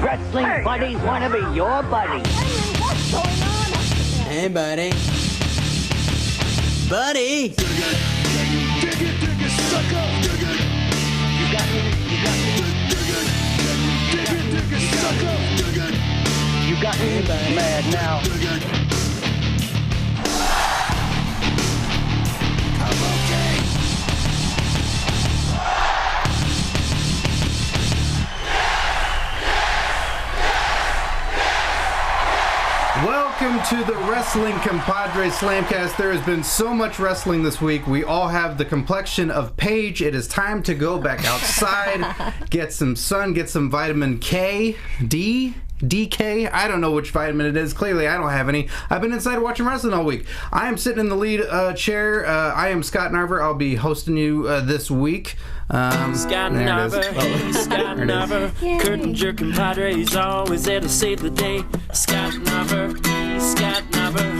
wrestling buddies want to be your buddy. What's going on? Hey, buddy. Buddy! Dig it, sucker. Dig it. You got me, Dig it, sucker. Dig it. you got me mad now. Dig it. I'm okay. Welcome to the Wrestling Compadres Slamcast. There has been so much wrestling this week. We all have the complexion of Paige. It is time to go back outside, get some sun, get some vitamin K, D, DK. I don't know which vitamin it is. Clearly, I don't have any. I've been inside watching wrestling all week. I am sitting in the lead chair. I am Scott Narver. I'll be hosting you this week. Scott Narver, hey, Scott Narver. Curtain jerking Padres, always there to save the day. Scott Narver, hey, Scott Narver.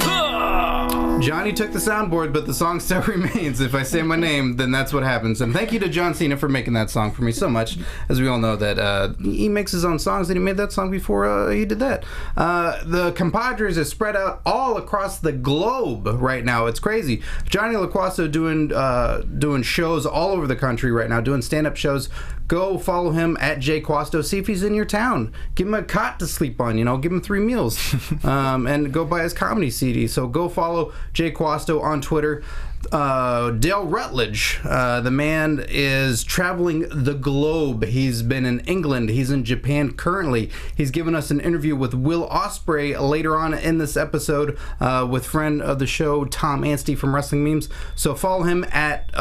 Johnny took the soundboard, but the song still remains. If I say my name, then that's what happens. And thank you to John Cena for making that song for me so much. As we all know that he makes his own songs, and he made that song before he did that. The Compadres is spread out all across the globe right now. It's crazy. Johnny LaQuasto doing shows all over the country right now, doing stand-up shows. Go follow him at Jay Quasto. See if he's in your town. Give him a cot to sleep on, give him 3 meals. And go buy his comedy CD. So go follow Jay Quasto on Twitter. Dale Rutledge, the man is traveling the globe. He's been in England. He's in Japan currently. He's given us an interview with Will Ospreay later on in this episode with friend of the show, Tom Anstey from Wrestling Memes. So follow him at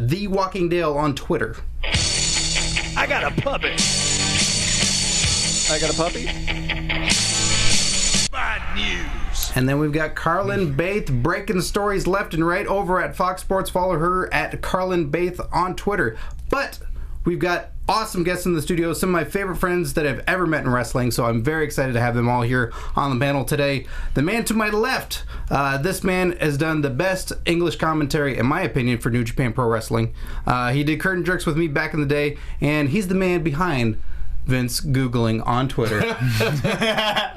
The Walking Dale on Twitter. I got a puppy. I got a puppy? Bad news. And then we've got Carlin Baith breaking stories left and right over at Fox Sports. Follow her at Carlin Baith on Twitter. But we've got awesome guests in the studio, some of my favorite friends that I've ever met in wrestling, so I'm very excited to have them all here on the panel today. The man to my left, this man has done the best English commentary, in my opinion, for New Japan Pro Wrestling. He did Curtain Jerks with me back in the day, and he's the man behind Vince Googling on Twitter.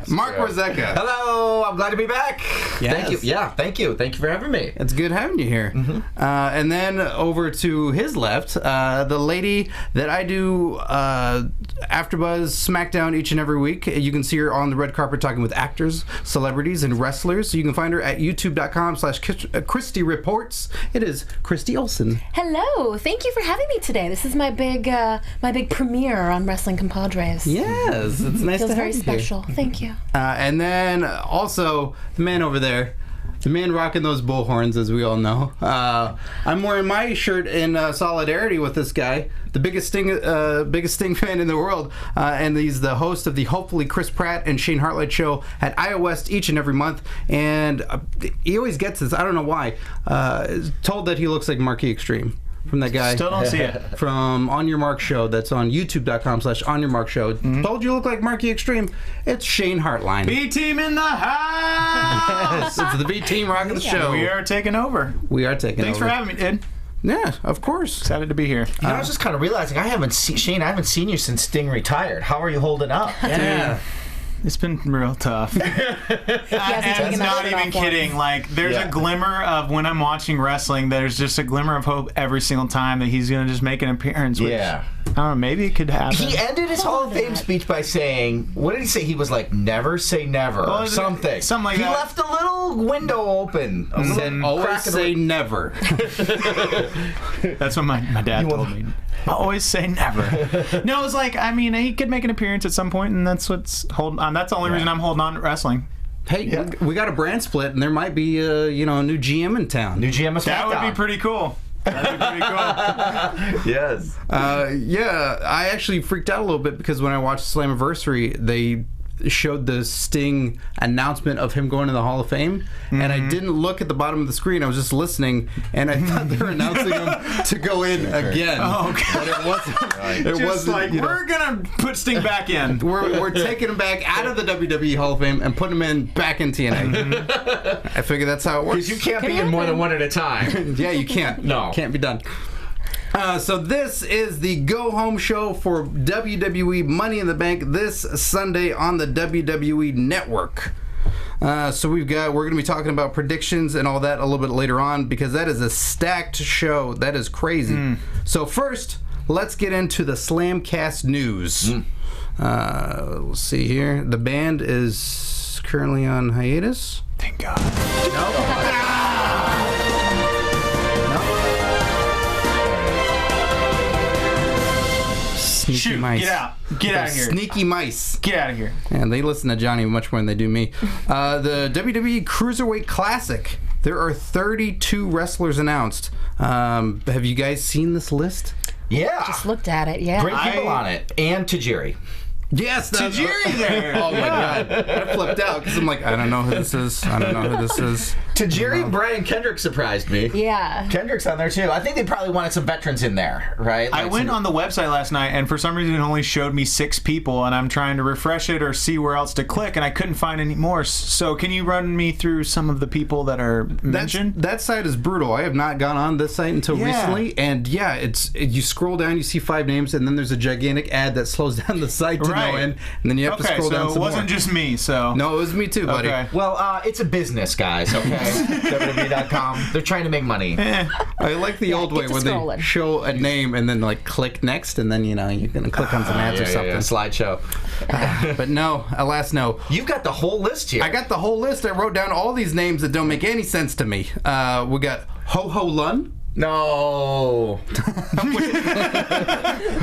Mark Rosecca. Hello, I'm glad to be back. Yes. Thank you. Yeah, thank you. Thank you for having me. It's good having you here. And then over to his left, the lady that I do AfterBuzz SmackDown each and every week. You can see her on the red carpet talking with actors, celebrities, and wrestlers. You can find her at youtube.com/Christy Reports. It is Christy Olsen. Hello. Thank you for having me today. This is my big premiere on Wrestling Compadres. Yes, it's nice Feels to have very you special. Here. Thank you. And then also the man over there, the man rocking those bullhorns, as we all know. I'm wearing my shirt in solidarity with this guy, the biggest Sting fan in the world, and he's the host of the hopefully Chris Pratt and Shane Hartlight show at iWest each and every month. And he always gets this. I don't know why. Told that he looks like Marquis Extreme. From that guy. Still don't see it. From On Your Mark Show. That's on youtube.com/On Your Mark Show. Told you look like Marquis Extreme. It's Shane Hartline. B-Team in the house! It's the B-Team rocking the show. We are taking over. We are taking Thanks over. for having me, Ed. Yeah, of course. Excited to be here. I was just kind of realizing Shane, I haven't seen you since Sting retired. How are you holding up? Yeah. It's been real tough. And not even kidding. Like, there's a glimmer of when I'm watching wrestling, there's just a glimmer of hope every single time that he's going to just make an appearance. Which, I don't know, maybe it could happen. He ended his Hall of Fame speech by saying, what did he say? He was like, never say never, or something. Something like that. He left a little window open. He said, always say never. That's what my dad told me. Always say never. No, it's like, I mean, he could make an appearance at some point, and that's what's holding on. That's the only reason I'm holding on to wrestling. Hey, we got a brand split, and there might be a new GM in town. New GM of SmackDown. That would be pretty cool. That'd be pretty cool. Yes. I actually freaked out a little bit because when I watched Slammiversary, they showed the Sting announcement of him going to the Hall of Fame, and I didn't look at the bottom of the screen. I was just listening, and I thought they were announcing him to go in again. Oh, okay. But it wasn't. It Just wasn't. like, we're gonna put Sting back in. We're taking him back out of the WWE Hall of Fame and putting him in back in TNA. I figure that's how it works. Because you can't be in more than one at a time. Yeah, you can't. No. Can't be done. So this is the go-home show for WWE Money in the Bank this Sunday on the WWE Network. So we're going to be talking about predictions and all that a little bit later on because that is a stacked show. That is crazy. So first, let's get into the Slamcast news. Let's see here. The band is currently on hiatus. Thank God. Sneaky Shoot, mice. Get out of here. Sneaky mice. Get out of here. And they listen to Johnny much more than they do me. The WWE Cruiserweight Classic. There are 32 wrestlers announced. Have you guys seen this list? Yeah. Just looked at it, yeah. Great people on it. And Tajiri. Yes, that's Tajiri there. Oh my God, I flipped out because I'm like, I don't know who this is. Tajiri and Brian Kendrick surprised me. Yeah. Kendrick's on there too. I think they probably wanted some veterans in there, right? I went on the website last night, and for some reason it only showed me 6 people, and I'm trying to refresh it or see where else to click, and I couldn't find any more. So can you run me through some of the people that are mentioned? That site is brutal. I have not gone on this site until recently, and yeah, you scroll down, you see 5 names, and then there's a gigantic ad that slows down the site to no end, and then you have to scroll down some more. So it wasn't just me, so... No, it was me too, buddy. Okay. Well, it's a business, guys, okay? WWE.com. They're trying to make money. I like the old way when they show a name and then like click next, and then you're gonna click on some ads or something. Slideshow. But no, alas no. You've got the whole list here. I got the whole list. I wrote down all these names that don't make any sense to me. We got Ho Ho Lun. No.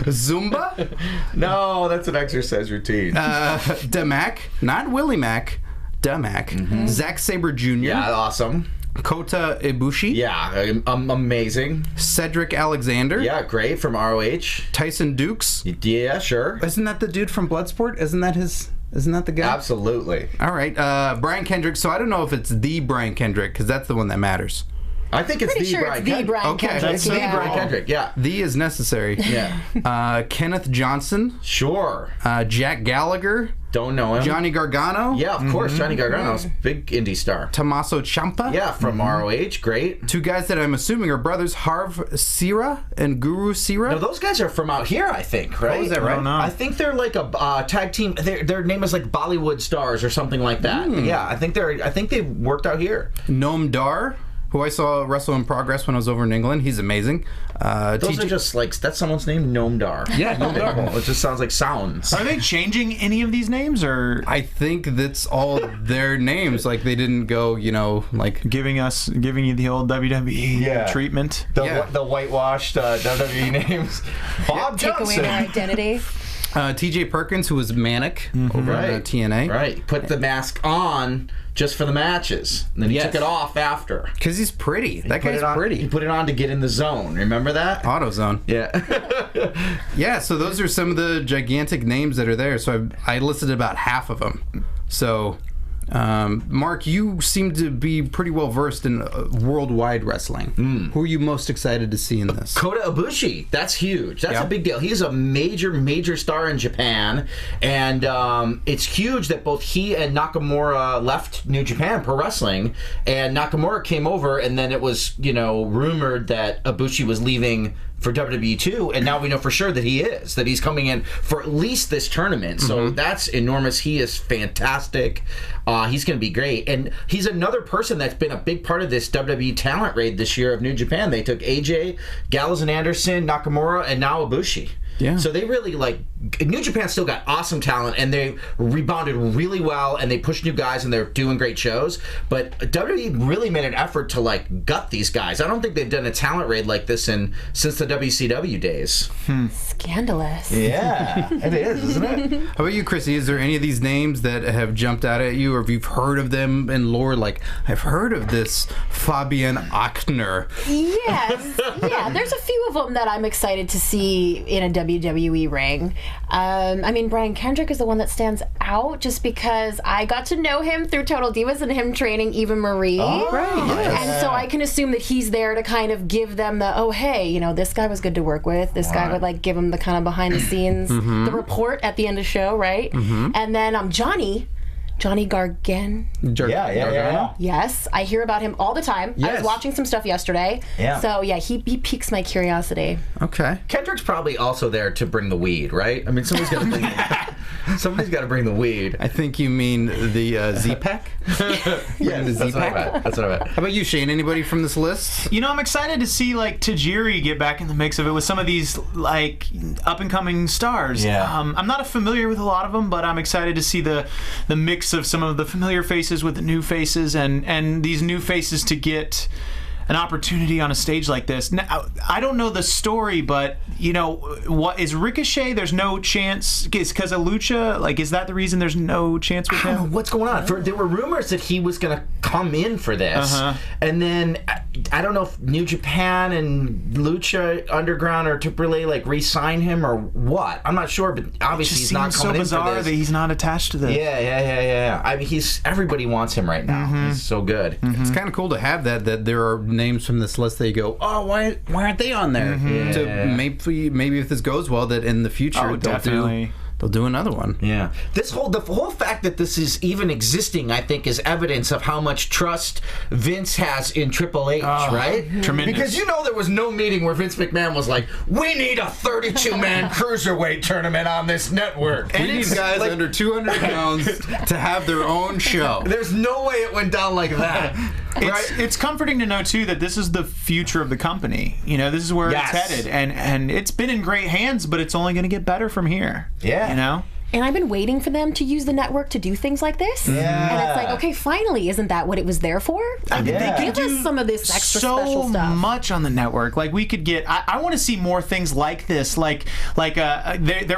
Zumba. No, that's an exercise routine. Damac, not Willie Mack. Damac. Zack Sabre Jr. Yeah, awesome. Kota Ibushi. Yeah, amazing. Cedric Alexander. Yeah, great, from ROH. Tyson Dukes. Yeah, sure. Isn't that the dude from Bloodsport? Isn't that the guy? Absolutely. All right. Brian Kendrick. So I don't know if it's the Brian Kendrick because that's the one that matters. I think it's Pretty the sure Brian it's the Kendrick. Brian Okay. Kendrick. That's the Brian Kendrick, yeah. The is necessary. Yeah. Kenneth Johnson. Sure. Jack Gallagher. Don't know him. Johnny Gargano. Yeah, of course. Johnny Gargano's big indie star. Tommaso Ciampa. Yeah, from ROH. Great. 2 guys that I'm assuming are brothers, Harv Sira and Guru Sira. No, those guys are from out here, I think, right? Oh, is that right? I don't know. I think they're like a tag team. Their name is like Bollywood Stars or something like that. Yeah, I think they worked out here. Noam Dar, who I saw wrestle in Progress when I was over in England. He's amazing. Those are just like, that's someone's name, Noam Dar. Yeah, Noam Dar. It just sounds like sounds. Are they changing any of these names, or I think that's all their names. Like they didn't go, like giving you the old WWE treatment? The whitewashed WWE names. Bob Take away Johnson. their identity. TJ Perkins, who was Manic over at TNA. Right. Put the mask on just for the matches. And then he took it off after. Because he's pretty. That guy's He pretty. put it on to get in the zone. Remember that? AutoZone. Yeah. Yeah, so those are some of the gigantic names that are there. So I listed about half of them. So, Mark, you seem to be pretty well versed in worldwide wrestling. Who are you most excited to see in this? Kota Ibushi. That's huge. That's a big deal. He's a major star in Japan. And it's huge that both he and Nakamura left New Japan Pro Wrestling. And Nakamura came over, and then it was, rumored that Ibushi was leaving for WWE too, and now we know for sure that he's coming in for at least this tournament. So that's enormous. He is fantastic. He's going to be great, and he's another person that's been a big part of this WWE talent raid this year of New Japan. They took AJ, Gallows and Anderson, Nakamura, and now Ibushi. Yeah. So they really New Japan still got awesome talent, and they rebounded really well, and they pushed new guys, and they're doing great shows. But WWE really made an effort to gut these guys. I don't think they've done a talent raid like this since the WCW days. Scandalous. Yeah, it is, isn't it? How about you, Chrissy? Is there any of these names that have jumped out at you, or have you heard of them in lore? Like, I've heard of this Fabian Achner. Yes. Yeah, there's a few of them that I'm excited to see in a WWE ring. Brian Kendrick is the one that stands out just because I got to know him through Total Divas and him training Eva Marie. Oh, right. Yes. And so I can assume that he's there to kind of give them this guy was good to work with. This guy would give him the kind of behind the scenes, the report at the end of the show, right? And then Johnny Johnny Gargan. Yeah. Yes, I hear about him all the time. I was watching some stuff yesterday. Yeah. So yeah, he piques my curiosity. Okay. Kendrick's probably also there to bring the weed, right? I mean, somebody's got to bring the weed. I think you mean the Z-Pack? Yes, that's what I meant. That's what I meant. How about you, Shane? Anybody from this list? You know, I'm excited to see like Tajiri get back in the mix of it with some of these like up and coming stars. Yeah. I'm not familiar with a lot of them, but I'm excited to see the mix of some of the familiar faces with the new faces, and these new faces to get an opportunity on a stage like this. Now, I don't know the story, but you know, what is Ricochet? There's no chance because of Lucha. Like, is that the reason there's no chance with I don't know him? what's going on. There were rumors that he was going to come in for this, and then I don't know if New Japan and Lucha Underground or AAA like re-sign him or what. I'm not sure, but obviously he's not coming in for bizarre this. that he's not attached to this. Yeah. I mean, everybody wants him right now. He's so good. It's kind of cool to have that there are names from this list that you go, oh, why aren't they on there? To maybe if this goes well, that in the future they'll do another one. Yeah. The whole fact that this is even existing, I think, is evidence of how much trust Vince has in Triple H, right? Tremendous. Because you know there was no meeting where Vince McMahon was like, we need a 32-man Cruiserweight tournament on this network. We need guys under 200 pounds to have their own show. There's no way it went down like that. It's comforting to know too that this is the future of the company. You know, this is where it's headed, and it's been in great hands, but it's only going to get better from here. Yeah. You know? And I've been waiting for them to use the network to do things like this. Yeah. And it's like, okay, finally, isn't that what it was there for? I mean, they Give us some of this extra special stuff. So much on the network. Like, we could get... I want to see more things like this. There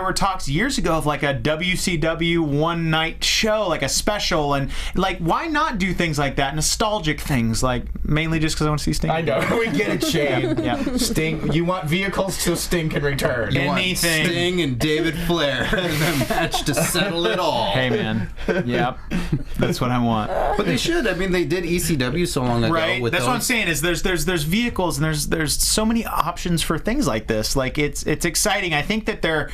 were talks years ago of like a WCW one-night show, like a special. And like, why not do things like that? Nostalgic things, like mainly just because I want to see Sting. I know. We get it, Shane. Yeah. Sting. You want vehicles so Sting can return. Anything. Sting and David Flair in the match to settle it all. Hey, man. Yep. That's what I want. But they should. I mean, they did ECW so long ago. Right. With That's what I'm saying. Is there's vehicles and there's so many options for things like this. Like, it's exciting. I think that they're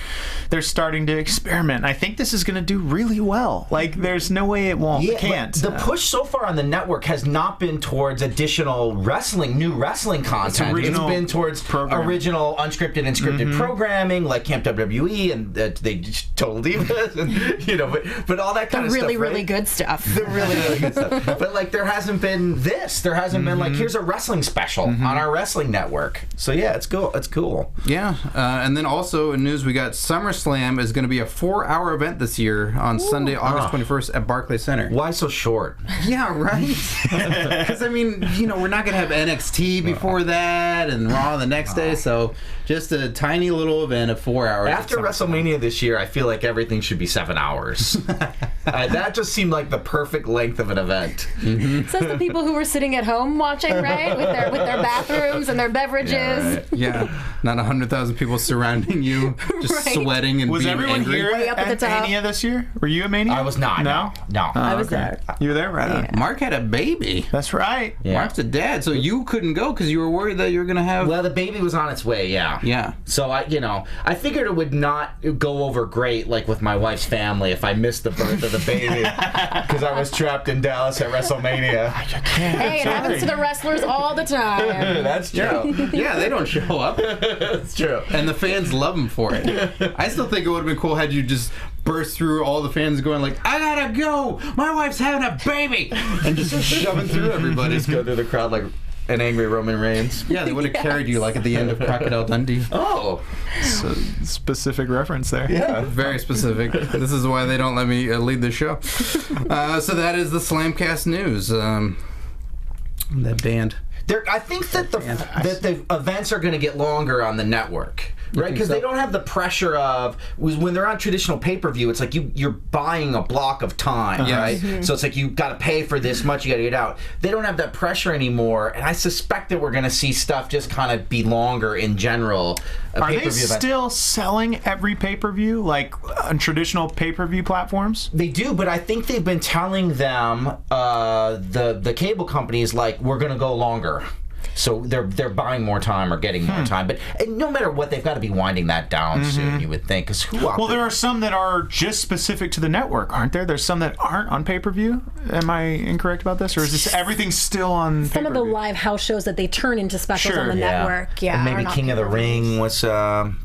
starting to experiment. I think this is going to do really well. Like, there's no way it won't. Yeah, Can't. The push so far on the network has not been towards additional new wrestling content. It's been towards original unscripted and scripted programming, like Camp WWE and they just Total Divas, and, but all that kind of stuff. The really good stuff. The really good stuff. But like, there hasn't been this. There hasn't been like, here's a wrestling special on our wrestling network. So yeah, it's cool. It's cool. Yeah, and then also in news, we got SummerSlam is going to be a 4-hour event this year on Sunday, August 21st at Barclays Center. Why so short? Yeah, right. Because I mean, we're not going to have NXT before that and Raw the next day, so just a tiny little event of 4 hours. After WrestleMania this year, I feel like everything should be 7 hours. That just seemed like the perfect length of an event. Says the people who were sitting at home watching, right, with their bathrooms and their beverages. Yeah, right. Yeah, not 100,000 people surrounding you, just sweating and was being everyone angry. here Way up at at the top. Mania this year? Were you at Mania? I was not. No. I was there. You were there, right? On. Mark had a baby. That's right. Yeah. Mark's a dad, so you couldn't go because you were worried that you were going to have... Well, the baby was on its way, yeah. Yeah. So I figured it would not go over great, like with my wife's family, if I missed the birth of the baby because I was trapped in Dallas at WrestleMania. Hey, it happens to the wrestlers all the time. That's true. Yeah, they don't show up. That's true. And the fans love them for it. I still think it would have been cool had you just burst through all the fans going like, I gotta go! My wife's having a baby! And just shoving through everybody. Just go through the crowd like an angry Roman Reigns. Yeah, they would have carried you like at the end of Crocodile Dundee. Oh. So, specific reference there. Yeah. Very specific. This is why they don't let me lead the show. So that is the Slamcast news. That band. I think that the events are going to get longer on the network. Right, because they don't have the pressure of when they're on traditional pay-per-view. It's like you're buying a block of time, right? Mm-hmm. So it's like you got to pay for this much, you got to get out. They don't have that pressure anymore, and I suspect that we're going to see stuff just kind of be longer in general. Are they still selling every pay-per-view, like on traditional pay-per-view platforms? They do, but I think they've been telling them the cable companies like we're going to go longer. So they're buying more time or getting more time. But no matter what, they've got to be winding that down soon, you would think. Because well, there are some that are just specific to the network, aren't there? There's some that aren't on pay-per-view. Am I incorrect about this? Or is this everything still on Some pay-per-view? of the live house shows that they turn into specials Sure, on the network. Yeah. And maybe are not King of the pay-per-views. Ring was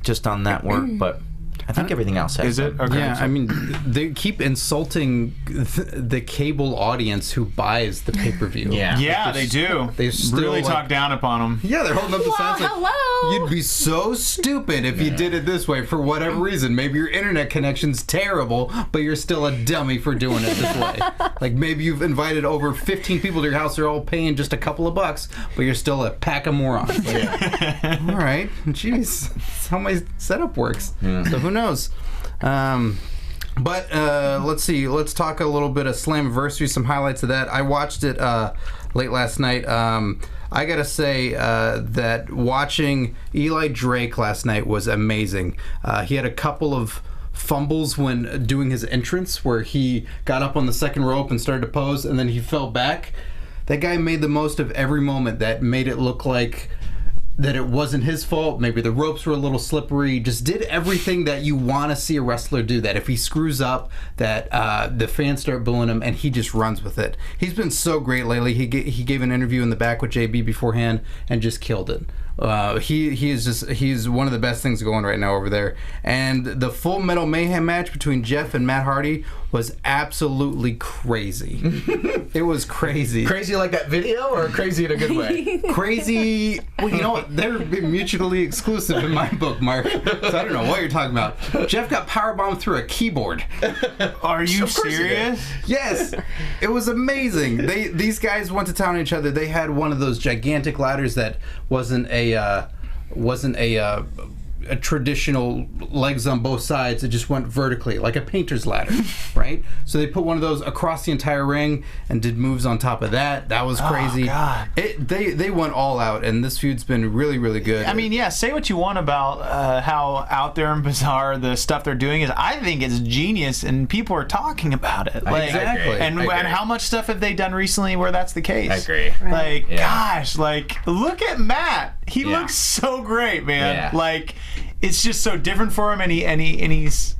just on network, but I think everything else has Is it? Okay. Yeah, I mean, they keep insulting the cable audience who buys the pay-per-view. Yeah, they do. They still really talk down upon them. Yeah, they're holding up the Well, signs like, hello. you'd be so stupid if you did it this way for whatever reason. Maybe your internet connection's terrible, but you're still a dummy for doing it this way. Like maybe you've invited over 15 people to your house, they're all paying just a couple of bucks, but you're still a pack of morons. Like, all right, jeez, that's how my setup works. So who knows? But let's see. Let's talk a little bit of Slammiversary, some highlights of that. I watched it late last night. I gotta say that watching Eli Drake last night was amazing. He had a couple of fumbles when doing his entrance where he got up on the second rope and started to pose, and then he fell back. That guy made the most of every moment. That made it look like that it wasn't his fault. Maybe the ropes were a little slippery. Just did everything that you want to see a wrestler do. That if he screws up, that the fans start booing him, and he just runs with it. He's been so great lately. He gave an interview in the back with JB beforehand and just killed it. He's one of the best things going right now over there. And the Full Metal Mayhem match between Jeff and Matt Hardy was absolutely crazy. It was crazy. Crazy like that video, or crazy in a good way? Crazy. Well, you know what? They're mutually exclusive in my book, Mark. So I don't know what you're talking about. Jeff got powerbombed through a keyboard. Are you Of course he serious? Yes, it was amazing. These guys went to town on each other. They had one of those gigantic ladders that wasn't a traditional legs on both sides. It just went vertically, like a painter's ladder, right? So they put one of those across the entire ring and did moves on top of that. That was crazy. Oh, God. They went all out, and this feud's been really, really good. I mean, yeah, say what you want about how out there and bizarre the stuff they're doing is. I think it's genius, and people are talking about it. Like, Exactly. And how much stuff have they done recently where that's the case? I agree. Like, Yeah. gosh, like, look at Matt. He looks so great, man. Yeah. Like, it's just so different for him, and he's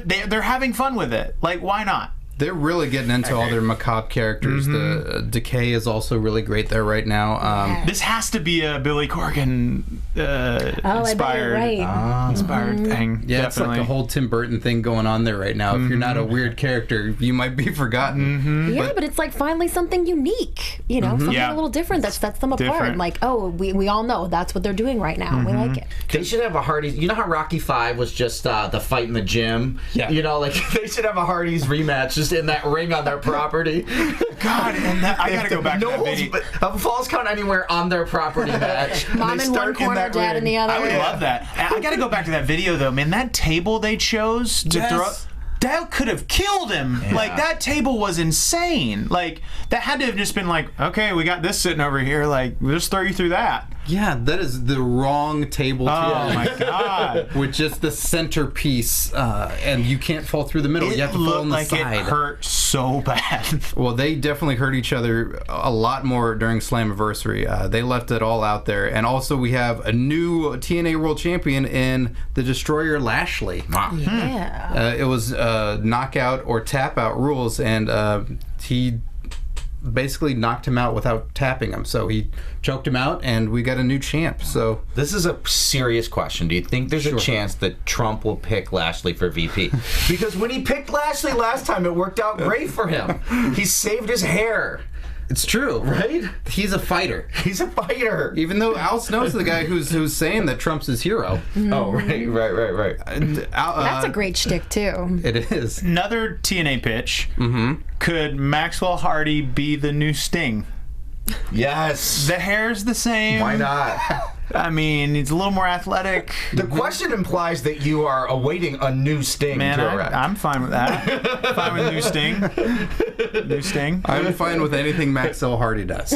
they're having fun with it. Like, why not? They're really getting into all their macabre characters. The Decay is also really great there right now. This has to be a Billy Corgan I bet you're right. inspired thing. Yeah, definitely. it's like the whole Tim Burton thing going on there right now. If you're not a weird character, you might be forgotten. Yeah, but it's like finally something unique, you know, something Yeah. a little different that sets them apart. Different. Like, oh, we all know that's what they're doing right now. We like it. They should have a Hardy's. You know how Rocky V was just the fight in the gym? Yeah. You know, like they should have a Hardy's rematch just in that ring on their property. God, and I gotta go back to that video. A Falls Count Anywhere on their property match. Mom They in one start in corner, that dad ring. in the other. I would love that. I gotta go back to that video though, man. That table they chose to throw. That could have killed him. Like, that table was insane. Like, that had to have just been like, okay, we got this sitting over here. Like, we'll just throw you through that. Yeah, that is the wrong table to Oh, my God. with just the centerpiece, and you can't fall through the middle. You have to fall on the like side. it hurt so bad. Well, they definitely hurt each other a lot more during Slammiversary. They left it all out there. And also, we have a new TNA World Champion in the Destroyer Lashley. Yeah. It was knockout or tap out rules, and he basically knocked him out without tapping him. So he choked him out, and we got a new champ. So This is a serious question. Do you think there's a chance that Trump will pick Lashley for VP? Because when he picked Lashley last time, it worked out great for him. He saved his hair. it's true, Right? He's a fighter. He's a fighter. Even though Al Snow's the guy who's saying that Trump's his hero. Oh, right. That's a great shtick, too. It is. Another TNA pitch. Could Maxwell Hardy be the new Sting? Yes. The hair's the same. Why not? I mean, he's a little more athletic. The question implies that you are awaiting a new Sting. Man, I'm fine with that. Fine with new Sting. New Sting. I'm fine with anything Maxwell Hardy does.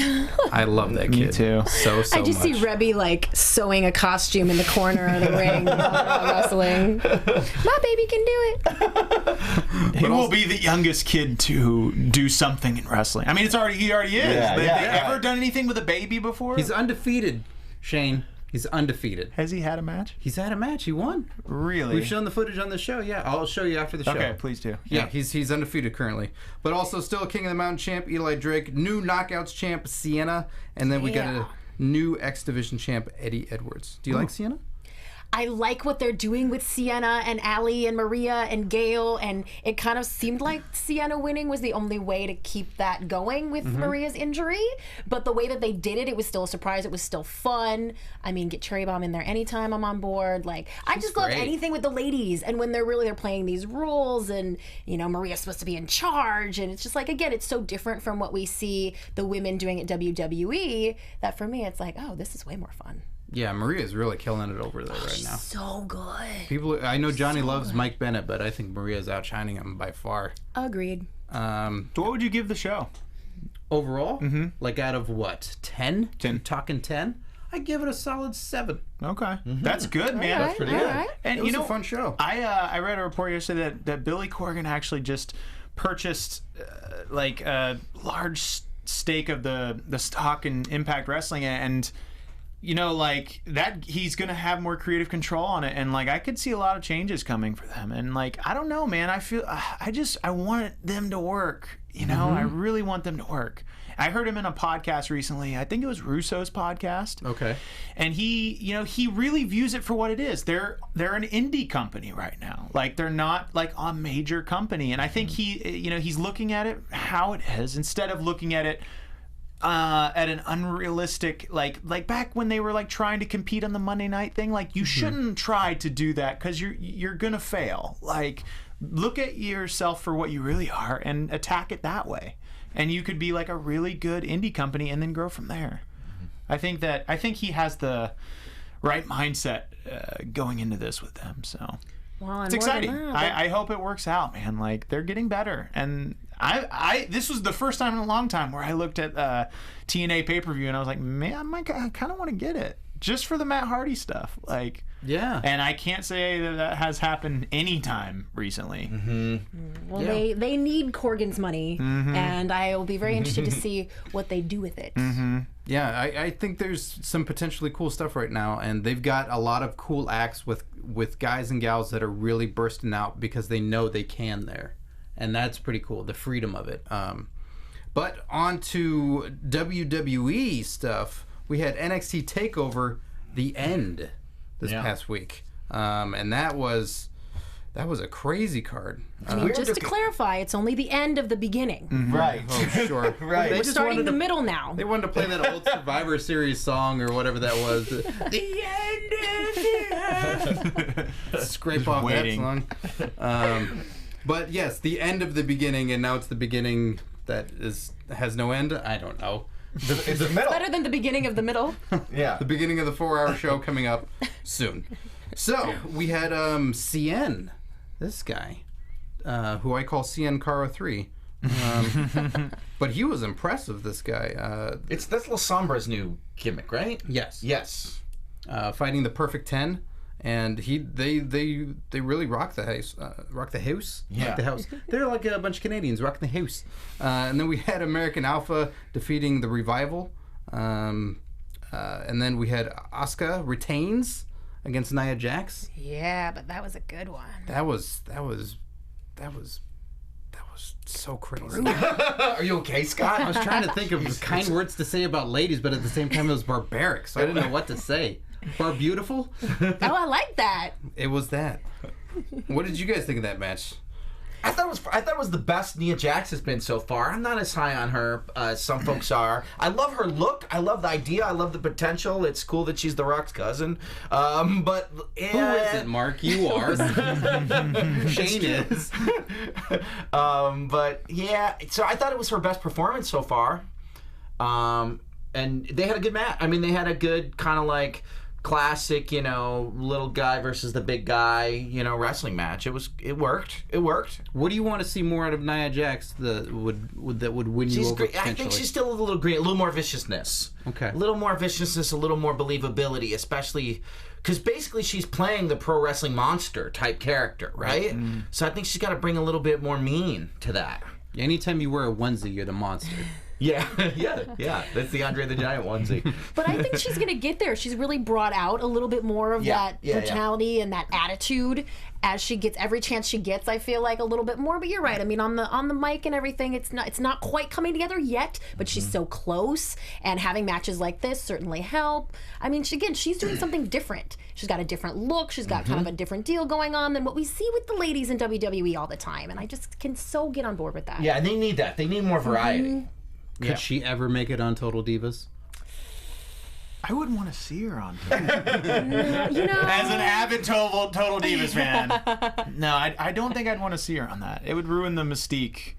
I love that kid. Me too. So I just much. see Rebby like sewing a costume in the corner of the ring wrestling. My baby can do it. He will be the youngest kid to do something in wrestling. I mean, he already is. Yeah, They yeah. ever done anything with a baby before? He's undefeated, Shane. He's undefeated. Has he had a match? He's had a match. He won. Really? We've shown the footage on the show. Yeah, I'll show you after the show. Okay, please do. Yeah, he's undefeated currently, but also still King of the Mountain champ Eli Drake, new Knockouts champ Sienna, and then we got a new X Division champ Eddie Edwards. Do you like Sienna? I like what they're doing with Sienna and Allie and Maria and Gail, and it kind of seemed like Sienna winning was the only way to keep that going with Maria's injury. But the way that they did it, it was still a surprise. It was still fun. I mean, get Cherry Bomb in there anytime I'm on board. Like, I just love anything with the ladies, and when they're playing these rules, and you know, Maria's supposed to be in charge, and it's just like, again, it's so different from what we see the women doing at WWE that for me, it's like, oh, this is way more fun. Yeah, Maria's really killing it over there right now. So good. People, I know Johnny loves Mike Bennett, but I think Maria's outshining him by far. Agreed. So what would you give the show? Overall, like out of what, 10? 10. Talking 10? I give it a solid 7. Okay, that's good, man. All That's right, pretty all good. right. And It was you know, a fun show. I read a report yesterday that Billy Corgan actually just purchased like a large stake of the stock in Impact Wrestling, and you know, like that, he's gonna have more creative control on it, and like I could see a lot of changes coming for them. And like, I don't know, man. I feel I want them to work. You know, I really want them to work. I heard him in a podcast recently. I think it was Russo's podcast. Okay. And he really views it for what it is. They're an indie company right now. Like, they're not like a major company. And I think he's looking at it how it is instead of looking at it at an unrealistic, like back when they were like trying to compete on the Monday night thing. Like, you shouldn't try to do that because you're gonna fail. Like, look at yourself for what you really are and attack it that way. And you could be like a really good indie company and then grow from there. I think he has the right mindset going into this with them. So Well, it's exciting. I hope it works out, man. Like, they're getting better. And I this was the first time in a long time where I looked at TNA pay-per-view and I was like, man, I kind of want to get it just for the Matt Hardy stuff. Like, yeah. And I can't say that has happened anytime recently. Well, they need Corgan's money, and I will be very interested to see what they do with it. Yeah, I think there's some potentially cool stuff right now, and they've got a lot of cool acts with guys and gals that are really bursting out because they know they can there, and that's pretty cool, the freedom of it. But on to WWE stuff, we had NXT TakeOver, The End, this past week, and that was a crazy card. I mean, just to clarify, it's only the end of the beginning. Right. Oh, sure. Right. They We're just starting wanted the to- middle now. They wanted to play that old Survivor Series song or whatever that was. The end of the end. Scrape off waiting. that song. But yes, the end of the beginning, and now it's the beginning that has no end. I don't know. It's the middle. Better than the beginning of the middle. Yeah. The beginning of the 4-hour show coming up soon. So we had CN, this guy, who I call CN Caro 3. But he was impressive, this guy. That's La Sombra's new gimmick, right? Yes. Yes. Fighting the Perfect 10. And they really rock the house. Rock the house? Yeah. Rock the house. They're like a bunch of Canadians rocking the house. And then we had American Alpha defeating the Revival. And then we had Asuka retains against Nia Jax. Yeah, but that was a good one. That was so crazy. Are you okay, Scott? I was trying to think of kind words to say about ladies, but at the same time it was barbaric, so I didn't know what to say. Bar beautiful? Oh, I like that. It was that. What did you guys think of that match? I thought it was the best Nia Jax has been so far. I'm not as high on her as some folks are. I love her look. I love the idea. I love the potential. It's cool that she's The Rock's cousin. But Who is it, Mark? You are. Shane is. But yeah, so I thought it was her best performance so far. And they had a good match. I mean, they had a good kind of like classic, little guy versus the big guy, wrestling match. It worked. It worked. What do you want to see more out of Nia Jax that would win you over? I think she's still a little green, a little more viciousness. Okay. A little more viciousness, a little more believability, especially because basically she's playing the pro wrestling monster type character, right? Mm-hmm. So I think she's got to bring a little bit more mean to that. Anytime you wear a onesie, you're the monster. Yeah. That's the Andre the Giant onesie. But I think she's going to get there. She's really brought out a little bit more of that brutality and that attitude as she gets every chance she gets. I feel like a little bit more. But you're right. I mean, on the mic and everything, it's not quite coming together yet. But she's so close, and having matches like this certainly help. I mean, she's doing something different. She's got a different look. She's got kind of a different deal going on than what we see with the ladies in WWE all the time. And I just can so get on board with that. Yeah, and they need that. They need more variety. Could she ever make it on Total Divas? I wouldn't want to see her on Total Divas. As an avid Total Divas fan, no, I don't think I'd want to see her on that. It would ruin the mystique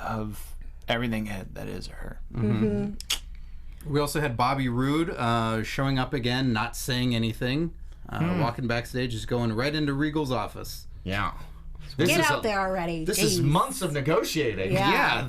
of everything that is her. Mm-hmm. We also had Bobby Roode showing up again, not saying anything, walking backstage, just going right into Regal's office. Yeah. Get out there already. This is months of negotiating. Yeah.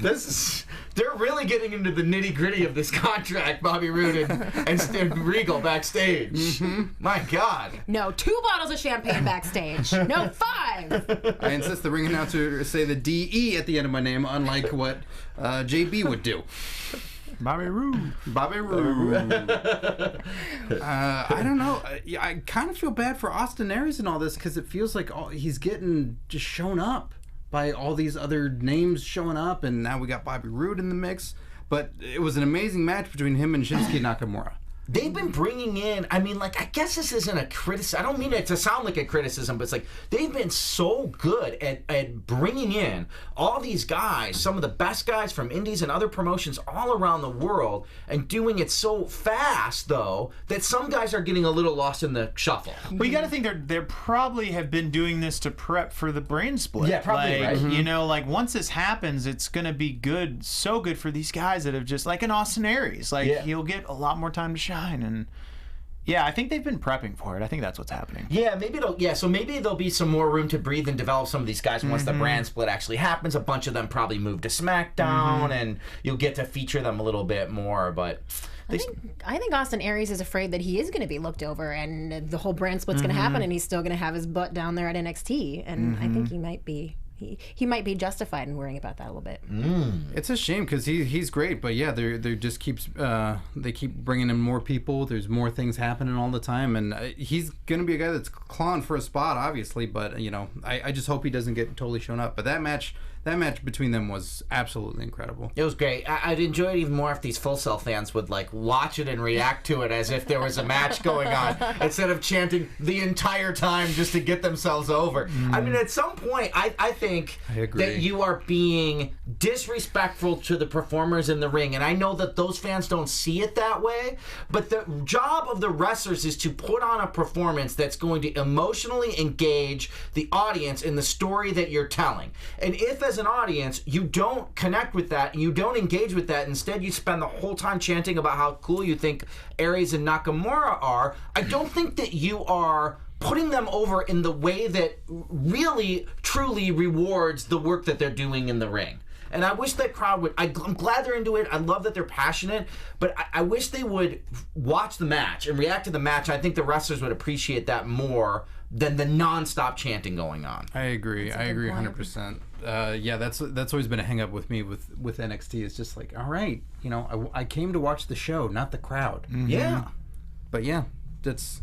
They're really getting into the nitty gritty of this contract, Bobby Roode and Regal backstage. Mm-hmm. My God. No, 2 bottles of champagne backstage. No, 5. I insist the ring announcer say the DE at the end of my name, unlike what JB would do. Bobby Roode. I don't know. I kind of feel bad for Austin Aries and all this because it feels like he's getting just shown up by all these other names showing up, and now we got Bobby Roode in the mix. But it was an amazing match between him and Shinsuke Nakamura. They've been bringing in, I guess this isn't a criticism. I don't mean it to sound like a criticism, but it's like they've been so good at bringing in all these guys, some of the best guys from indies and other promotions all around the world, and doing it so fast, though, that some guys are getting a little lost in the shuffle. Well, you got to think they probably have been doing this to prep for the brand split. Yeah, probably, right? Mm-hmm. Once this happens, it's going to be good, so good for these guys that have just, like an Austin Aries, he'll get a lot more time to shine. And I think they've been prepping for it. I think that's what's happening. Yeah, so maybe there'll be some more room to breathe and develop some of these guys once the brand split actually happens. A bunch of them probably move to SmackDown, and you'll get to feature them a little bit more. But I think Austin Aries is afraid that he is going to be looked over, and the whole brand split's going to happen, and he's still going to have his butt down there at NXT. And I think he might be. He might be justified in worrying about that a little bit. It's a shame because he's great, but they just keeps they keep bringing in more people. There's more things happening all the time, and he's gonna be a guy that's clawing for a spot, obviously. But I just hope he doesn't get totally shown up. But that match between them was absolutely incredible. It was great. I'd enjoy it even more if these Full Sail fans would watch it and react to it as if there was a match going on instead of chanting the entire time just to get themselves over. I mean, at some point, I think that you are being disrespectful to the performers in the ring, and I know that those fans don't see it that way, but the job of the wrestlers is to put on a performance that's going to emotionally engage the audience in the story that you're telling. And if as an audience you don't connect with that, you don't engage with that, instead you spend the whole time chanting about how cool you think Aries and Nakamura are, I don't think that you are putting them over in the way that really, truly rewards the work that they're doing in the ring. And I wish that crowd would... I'm glad they're into it. I love that they're passionate. But I wish they would watch the match and react to the match. I think the wrestlers would appreciate that more than the non-stop chanting going on. I agree. I agree 100%. That's always been a hang-up with me with NXT. It's just like, all right, I came to watch the show, not the crowd. Mm-hmm. Yeah. But yeah, that's...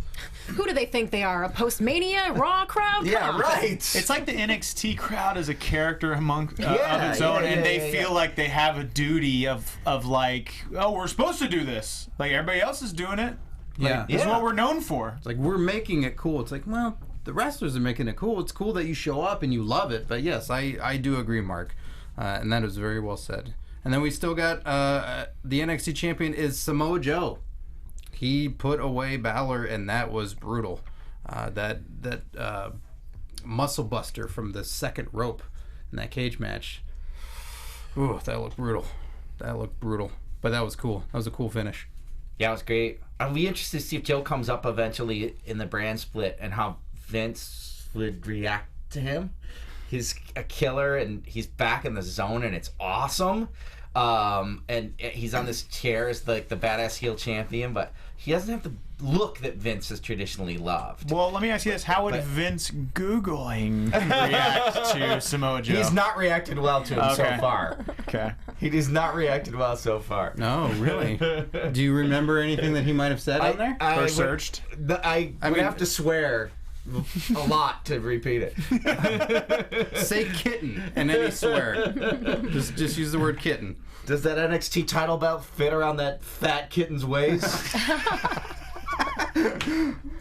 Who do they think they are? A post-Mania Raw crowd? Yeah, right. It's like the NXT crowd is a character of its own, and they feel like they have a duty of we're supposed to do this. Like, everybody else is doing it. This is what we're known for. It's like, we're making it cool. It's like, well, the wrestlers are making it cool. It's cool that you show up and you love it. But yes, I do agree, Mark. And that is very well said. And then we still got the NXT champion is Samoa Joe. He put away Balor, and that was brutal. That muscle buster from the second rope in that cage match. Ooh, that looked brutal. But that was cool. That was a cool finish. Yeah, it was great. I'll be interested to see if Joe comes up eventually in the brand split and how Vince would react to him. He's a killer, and he's back in the zone, and it's awesome. And he's on this chair as like the badass heel champion, but he doesn't have the look that Vince has traditionally loved. Well, let me ask you this: how would Vince Googling react to Samoa Joe? He's not reacted well to him so far. Okay. He has not reacted well so far. No, really. Do you remember anything that he might have said on there? Or searched? I would have to swear a lot to repeat it. Say kitten and then you swear. Just use the word kitten. Does that NXT title belt fit around that fat kitten's waist?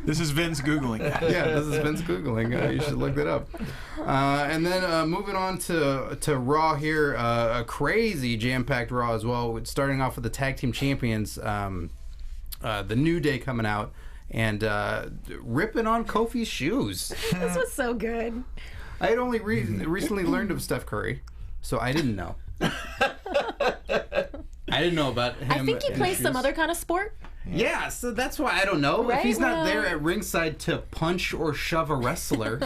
This is Vince Googling that. Yeah, this is Vince Googling. You should look that up. And then moving on to Raw here, a crazy jam-packed Raw as well. Starting off with the Tag Team Champions, the New Day coming out and ripping on Kofi's shoes. This was so good. I had only recently learned of Steph Curry, so I didn't know. I didn't know about him. I think he and plays shoes. some other kind of sport. Yeah, so that's why I don't know. Right? If he's not Well- there at ringside to punch or shove a wrestler,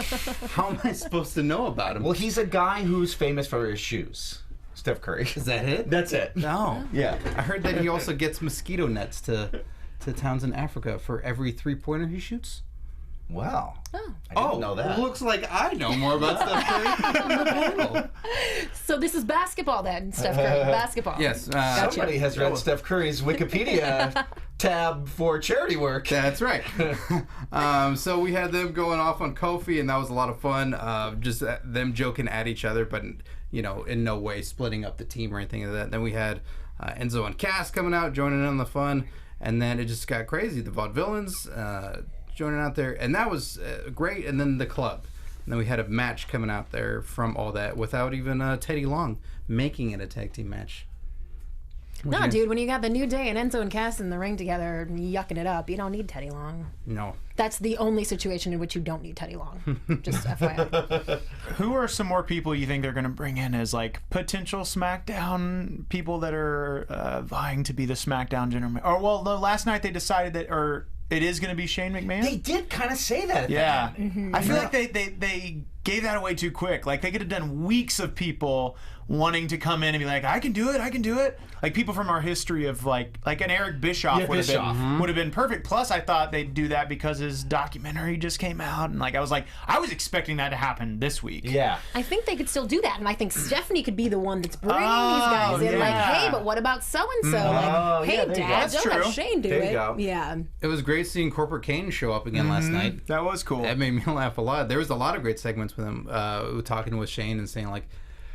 how am I supposed to know about him? Well, he's a guy who's famous for his shoes. Steph Curry. Is that it? That's it. No. Yeah. I heard that he also gets mosquito nets to towns in Africa for every three-pointer he shoots. Wow. Oh. I didn't know that. Looks like I know more about Steph Curry than the panel. So this is basketball then, Steph Curry. Basketball. Yes. Somebody has read Steph Curry's Wikipedia tab for charity work. That's right. So we had them going off on Kofi, and that was a lot of fun. Just them joking at each other, but in no way splitting up the team or anything like that. Then we had Enzo and Cass coming out, joining in on the fun, and then it just got crazy. The Vaudevillains joining out there, and that was great. And then the club. And then we had a match coming out there from all that without even Teddy Long making it a tag team match. No, dude, when you got the New Day and Enzo and Cass in the ring together yucking it up, you don't need Teddy Long. No. That's the only situation in which you don't need Teddy Long. Just FYI. Who are some more people you think they're going to bring in as like potential SmackDown people that are vying to be the SmackDown general? Or well, no, last night they decided that, or it is going to be Shane McMahon. They did kind of say that. Yeah. I feel like they gave that away too quick. Like, they could have done weeks of people wanting to come in and be like, I can do it. Like, people from our history of, like an Eric Bischoff would have been perfect. Plus, I thought they'd do that because his documentary just came out. And, like, I was expecting that to happen this week. Yeah. I think they could still do that. And I think Stephanie could be the one that's bringing these guys in. yeah. Like, hey, but what about so-and-so? Like, hey, yeah, there you go. Dad, That's don't true. let Shane do There you it. go. Yeah. It was great seeing Corporate Kane show up again last night. That was cool. That made me laugh a lot. There was a lot of great segments with him, talking with Shane and saying like,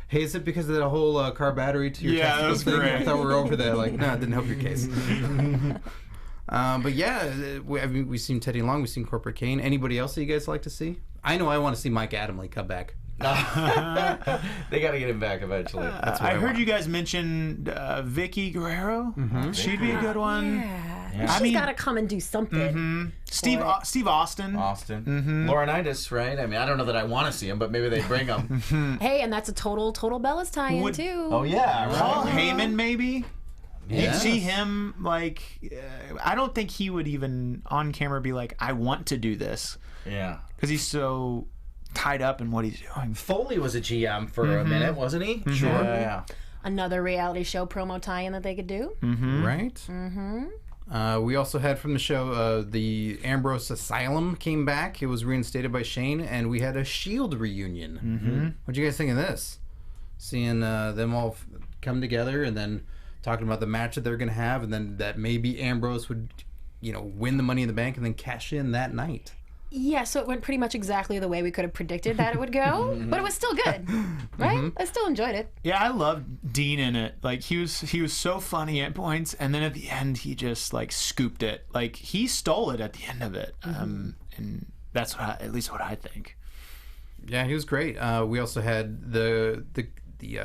"Hey, is it because of that whole car battery to your Yeah, that testicles was thing? great. I thought we were over that." Like, no, it didn't help your case. But yeah, we've seen Teddy Long, we've seen Corporate Kane. Anybody else that you guys like to see? I know I want to see Mike Adamle come back. They got to get him back eventually. That's what I heard want. you guys mention Vicky Guerrero. She'd be a good one. Yeah. I She's mean- got to come and do something. Steve Austin. Austin. Laurinaitis, right? I mean, I don't know that I want to see him, but maybe they bring him. Hey, and that's a total Bellas tie-in, Would- too. Oh, yeah. Paul Right. Heyman, maybe. Yes. You'd see him like. I don't think he would even on camera be like, "I want to do this," Yeah. because he's so tied up in what he's doing. Foley was a GM for a minute, wasn't he? Sure. Yeah. Another reality show promo tie-in that they could do. Right? Mm-hmm. We also had from the show the Ambrose Asylum came back. It was reinstated by Shane, and we had a Shield reunion. Mm-hmm. What do you guys think of this? Seeing them all come together, and then talking about the match that they're going to have, and then that maybe Ambrose would, win the Money in the Bank and then cash in that night. Yeah, so it went pretty much exactly the way we could have predicted that it would go, but it was still good, right? I still enjoyed it. Yeah, I loved Dean in it. Like he was so funny at points, and then at the end he just like scooped it. Like he stole it at the end of it, and that's at least what I think. Yeah, he was great. We also had the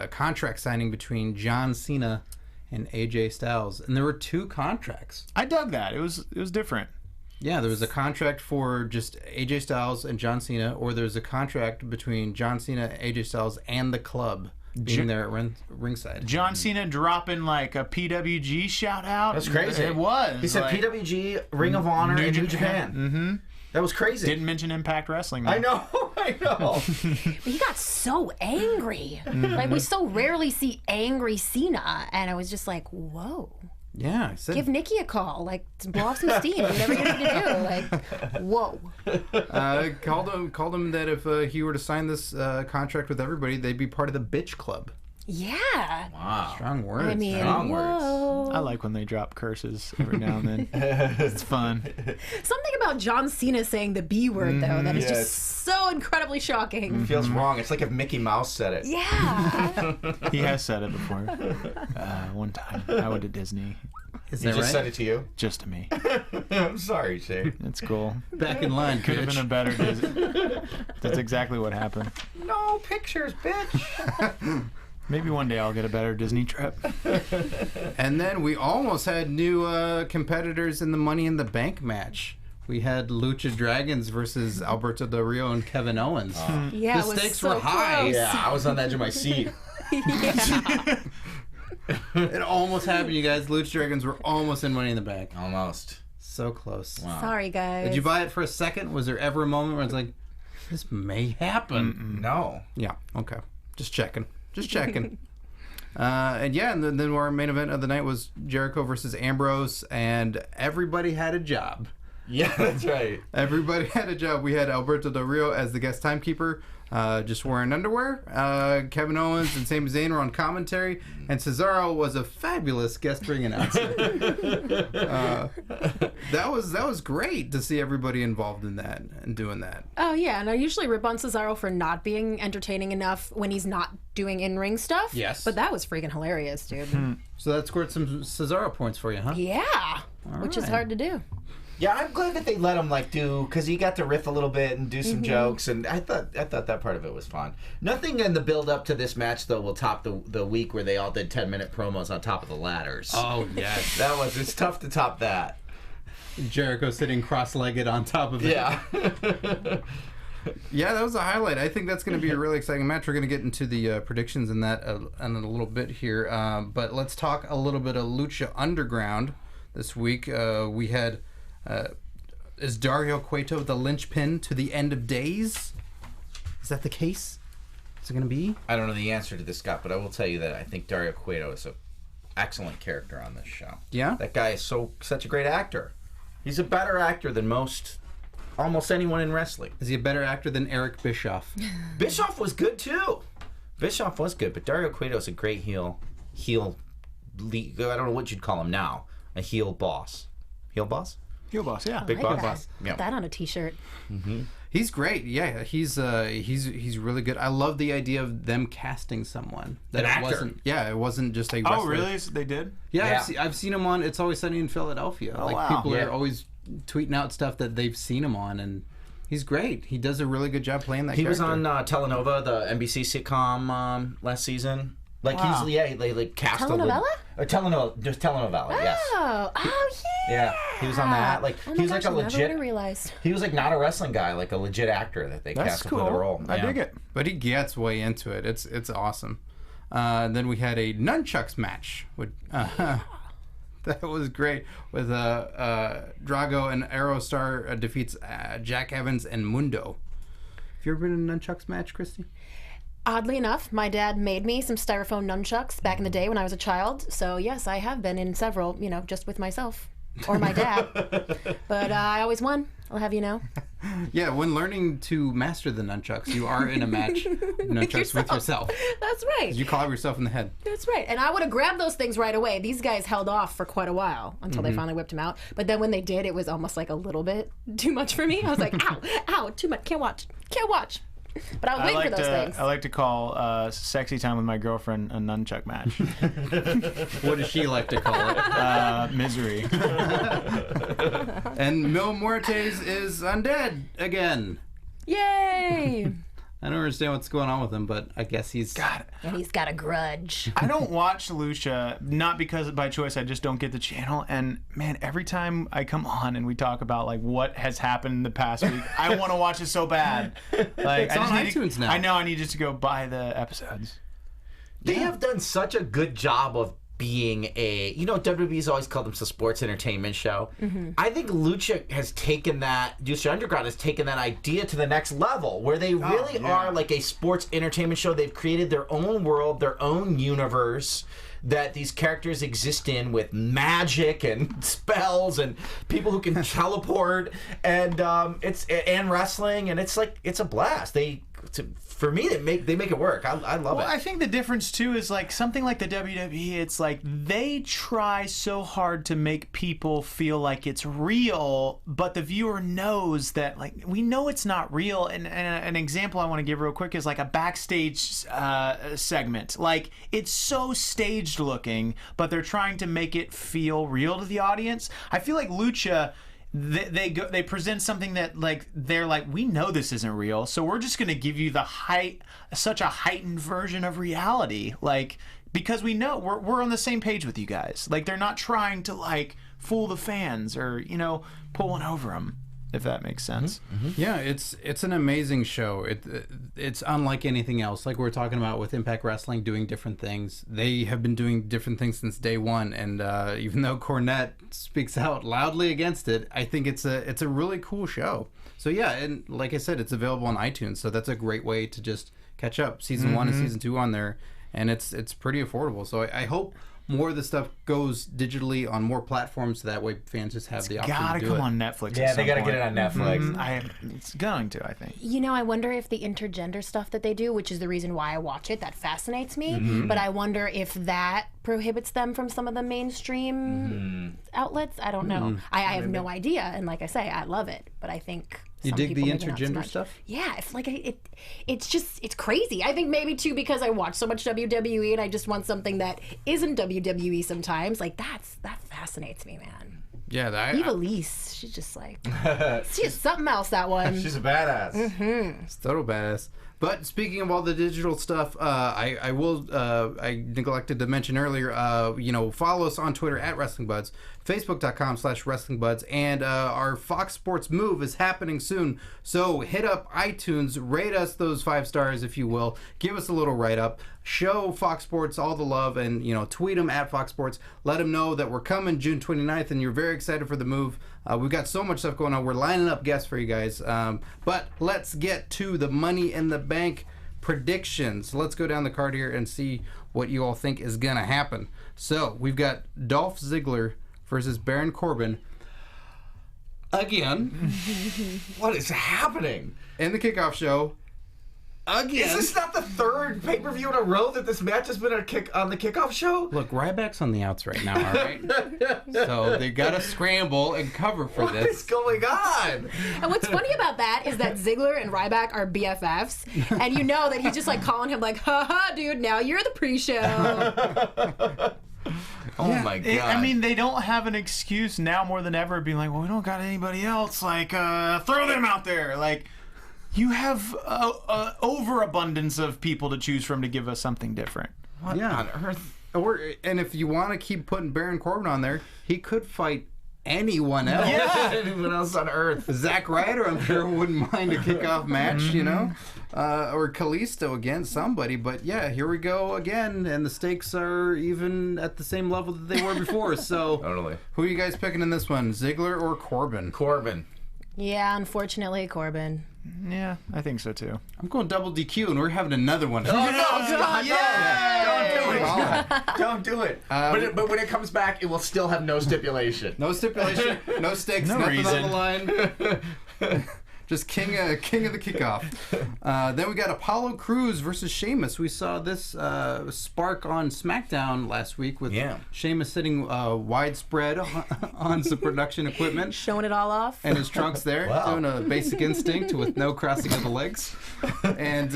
contract signing between John Cena and AJ Styles, and there were 2 contracts. I dug that. It was different. Yeah, there was a contract for just AJ Styles and John Cena, or there's a contract between John Cena, AJ Styles, and the club being there at ringside. John Cena dropping like a PWG shout out. That's crazy. It was. He said like, PWG, Ring of Honor, and New Japan. Mm-hmm. That was crazy. Didn't mention Impact Wrestling, though. I know. He got so angry. Like, we so rarely see angry Cena. And I was just like, whoa. Yeah, I said. Give Nikki a call. Like, blow off some steam. Whatever you need to do. Like, whoa. Called him that if he were to sign this contract with everybody, they'd be part of the bitch club. Yeah. Wow. Strong words. I mean, Strong words. whoa. I like when they drop curses every now and then. It's fun. Something about John Cena saying the B word, though, that is Yes. just so incredibly shocking. It feels wrong. It's like if Mickey Mouse said it. Yeah. He has said it before. One time, I went to Disney. Is He that just right? said it to you? Just to me. I'm sorry, Shay. It's cool. Back in line, Could have bitch. been a better Disney. That's exactly what happened. No pictures, bitch. Maybe one day I'll get a better Disney trip. And then we almost had new competitors in the Money in the Bank match. We had Lucha Dragons versus Alberto Del Rio and Kevin Owens. Yeah, The it was stakes so were high. close. Yeah, I was on the edge of my seat. Yeah. It almost happened, you guys. Lucha Dragons were almost in Money in the Bank. Almost. So close. Wow. Sorry, guys. Did you buy it for a second? Was there ever a moment where it's like, this may happen? No. Yeah, okay. Just checking. And then our main event of the night was Jericho versus Ambrose, and everybody had a job. Yeah, that's right. Everybody had a job. We had Alberto Del Rio as the guest timekeeper, just wearing underwear. Kevin Owens and Sami Zayn were on commentary, and Cesaro was a fabulous guest ring announcer. That was great to see everybody involved in that and doing that. Oh, yeah, and I usually rip on Cesaro for not being entertaining enough when he's not doing in-ring stuff. Yes. But that was freaking hilarious, dude. So that scored some Cesaro points for you, huh? Yeah. Which is right. hard to do. Yeah, I'm glad that they let him do because he got to riff a little bit and do some jokes, and I thought that part of it was fun. Nothing in the build up to this match though will top the week where they all did 10-minute promos on top of the ladders. Oh yes, It's tough to top that. Jericho sitting cross-legged on top of it. Yeah. Yeah, that was a highlight. I think that's going to be a really exciting match. We're going to get into the predictions in that in a little bit here, but let's talk a little bit of Lucha Underground this week. We had. Is Dario Cueto the linchpin to the end of days? Is that the case? Is it going to be? I don't know the answer to this, Scott, but I will tell you that I think Dario Cueto is an excellent character on this show. Yeah? That guy is such a great actor. He's a better actor than almost anyone in wrestling. Is he a better actor than Eric Bischoff? Bischoff was good too. Bischoff was good, but Dario Cueto is a great heel lead, I don't know what you'd call him now. A heel boss. Heel boss? Heel boss, yeah. Big I like boss. that. Yeah. Put that on a t-shirt. He's great. Yeah, he's really good. I love the idea of them casting someone. That An actor. It wasn't just a wrestler. Oh, really? They did? Yeah, Yeah. I've seen him on It's Always Sunny in Philadelphia. Oh, like wow. people Yeah. are always tweeting out stuff that they've seen him on, and he's great. He does a really good job playing that He character. was on Telenova, the NBC sitcom last season. Like Wow. he cast Telenovela? Just telenovela, yes. Oh, yeah. Yeah, he was on that. Like Oh my he was gosh, like a I never would have legit. realized. He was like not a wrestling guy, like a legit actor that they That's cast to cool. play the role. I Yeah. dig it. But he gets way into it. It's awesome. Then we had a nunchucks match. That was great. With Drago and Aerostar defeats Jack Evans and Mundo. Have you ever been in a nunchucks match, Christy? Oddly enough, my dad made me some styrofoam nunchucks back in the day when I was a child. So, yes, I have been in several, just with myself or my dad. But I always won, I'll have you know. Yeah, when learning to master the nunchucks, you are in a match nunchucks with yourself. That's right. You club yourself in the head. That's right. And I would have grabbed those things right away. These guys held off for quite a while until they finally whipped him out. But then when they did, it was almost like a little bit too much for me. I was like, ow, too much. Can't watch. But I was waiting for those things. I like to call sexy time with my girlfriend a nunchuck match. What does she like to call it? Misery. And Mil Muertes is undead again. Yay! I don't understand what's going on with him, but I guess he's... God, And he's got a grudge. I don't watch Lucha, not because by choice, I just don't get the channel. And man, every time I come on and we talk about like what has happened in the past week, I want to watch it so bad. Like It's on iTunes now. I know I need just to go buy the episodes. They have done such a good job of being WWE's always called themselves a sports entertainment show. I think Lucha Underground has taken that idea to the next level, where they really are like a sports entertainment show. They've created their own world, their own universe that these characters exist in, with magic and spells and people who can teleport and wrestling, and it's a blast. For me, they make it work. I love it. I think the difference too is like something like the WWE. It's like they try so hard to make people feel like it's real, but the viewer knows that we know it's not real. And an example I want to give real quick is like a backstage segment. Like it's so staged looking, but they're trying to make it feel real to the audience. I feel like Lucha. They present something that they're like, we know this isn't real, so we're just going to give you such a heightened version of reality, because we know we're on the same page with you guys. They're not trying to fool the fans or pull one over them, if that makes sense. Yeah, it's an amazing show. It's unlike anything else. Like we were talking about with Impact Wrestling doing different things. They have been doing different things since day one, and even though Cornette speaks out loudly against it, I think it's a really cool show. So yeah, and like I said, it's available on iTunes, so that's a great way to just catch up. Season 1 and Season 2 on there, and it's pretty affordable. So I hope more of the stuff goes digitally on more platforms, so that way fans just have the option to do it. Gotta come on Netflix. Yeah, they gotta get it on Netflix. It's going to, I think. I wonder if the intergender stuff that they do, which is the reason why I watch it, that fascinates me. But I wonder if that prohibits them from some of the mainstream outlets. I don't know. I have no idea. And like I say, I love it. But I think you dig the intergender stuff? Yeah, it's crazy. I think maybe too because I watch so much WWE and I just want something that isn't WWE sometimes. That fascinates me, man. Yeah, Eva Lise, she's just she's something else. That one. She's a badass. It's total badass. But speaking of all the digital stuff, I neglected to mention earlier, follow us on Twitter at WrestlingBuds, Facebook.com/WrestlingBuds, and our Fox Sports move is happening soon. So hit up iTunes, rate us those 5 stars if you will, give us a little write-up, show Fox Sports all the love, and tweet them at Fox Sports. Let them know that we're coming June 29th, and you're very excited for the move. We've got so much stuff going on. We're lining up guests for you guys. But let's get to the Money in the Bank predictions. Let's go down the card here and see what you all think is going to happen. So we've got Dolph Ziggler versus Baron Corbin again. What is happening? In the kickoff show. Again. Is this not the third pay-per-view in a row that this match has been on the kickoff show? Look, Ryback's on the outs right now, all right? So they got to scramble and cover for this. What is going on? And what's funny about that is that Ziggler and Ryback are BFFs, and you know that he's just calling him haha, dude, now you're the pre-show. Oh my God. They don't have an excuse now more than ever being well, we don't got anybody else. Throw them out there. You have overabundance of people to choose from to give us something different. What on earth? And if you want to keep putting Baron Corbin on there, he could fight anyone else. Yeah, anyone else on earth. Zack Ryder, I'm sure, wouldn't mind a kickoff match, or Kalisto again, somebody. But yeah, here we go again, and the stakes are even at the same level that they were before. So, totally. Who are you guys picking in this one, Ziggler or Corbin? Corbin. Yeah, unfortunately, Corbin. Yeah, I think so too. I'm going double DQ, and we're having another one. Oh, no, God, no. Don't do it. But when it comes back, it will still have no stipulation. No stipulation, no stakes, no nothing reason on the line. Just king of the kickoff. Then we got Apollo Crews versus Sheamus. We saw this spark on SmackDown last week with Sheamus sitting widespread on some production equipment. Showing it all off. And his trunks there, doing a Basic Instinct with no crossing of the legs. And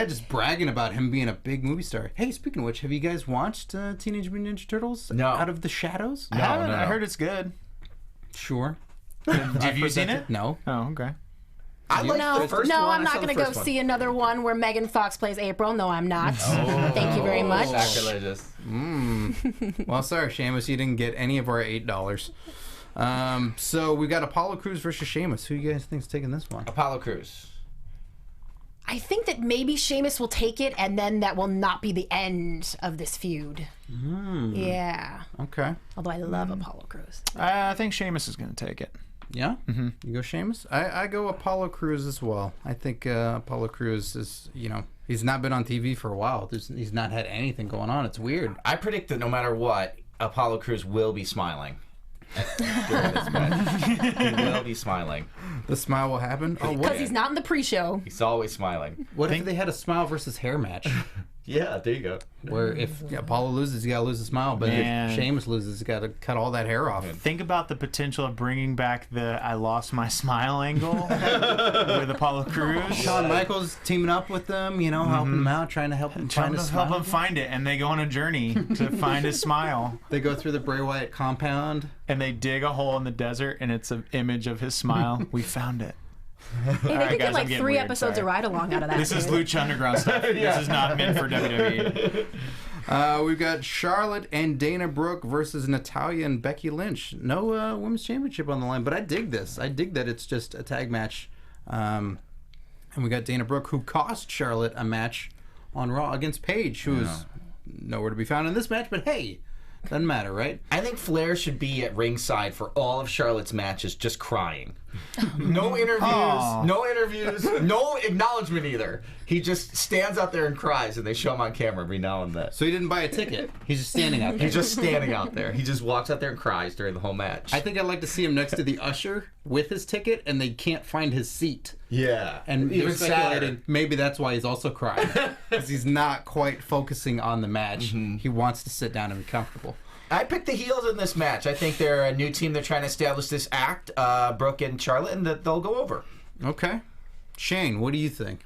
just bragging about him being a big movie star. Hey, speaking of which, have you guys watched Teenage Mutant Ninja Turtles? No. Out of the Shadows? I haven't. I heard it's good. Sure. Have you seen it? No. Oh, okay. I like the first one. I'm not going to go see another one where Megan Fox plays April. No, I'm not. Thank you very much. Sacrilegious. Well, sorry, Sheamus, you didn't get any of our $8. So we got Apollo Crews versus Sheamus. Who you guys think's taking this one? Apollo Crews. I think that maybe Sheamus will take it, and then that will not be the end of this feud. Yeah. Okay. Although I love Apollo Crews. I think Sheamus is going to take it. Yeah? Mm-hmm. You go Sheamus? I go Apollo Crews as well. I think Apollo Crews is, he's not been on TV for a while. He's not had anything going on. It's weird. I predict that no matter what, Apollo Crews will be smiling during this match. He will be smiling. The smile will happen? Oh, Because he's not in the pre-show. He's always smiling. What if they had a smile versus hair match? Yeah, there you go. Where if Apollo loses, you got to lose a smile. But if Sheamus loses, you got to cut all that hair off. Think about the potential of bringing back the I lost my smile angle with Apollo Crews. Shawn Michaels teaming up with them, helping them out, trying to help him find his smile. Help him find it, and they go on a journey to find his smile. They go through the Bray Wyatt compound. And they dig a hole in the desert, and it's an image of his smile. We found it. Hey, they right, could guys, get I'm getting 3 weird, episodes sorry. of Ride Along out of that. This is Lucha Underground stuff. This is not meant for WWE. We've got Charlotte and Dana Brooke versus Natalya and Becky Lynch. No women's championship on the line, but I dig this. I dig that it's just a tag match. And we got Dana Brooke, who cost Charlotte a match on Raw against Paige, who is nowhere to be found in this match, but hey, doesn't matter, right? I think Flair should be at ringside for all of Charlotte's matches, just crying. No interviews, no acknowledgement either. He just stands out there and cries, and they show him on camera every now and then. So he didn't buy a ticket. He's just standing out there. He's just standing out there. He just walks out there and cries during the whole match. I think I'd like to see him next to the usher with his ticket, and they can't find his seat. Yeah. And even speculating maybe that's why he's also crying. Because he's not quite focusing on the match. Mm-hmm. He wants to sit down and be comfortable. I picked the heels in this match. I think they're a new team. They're trying to establish this act, Brooke and Charlotte, and that they'll go over. Okay. Shane, what do you think?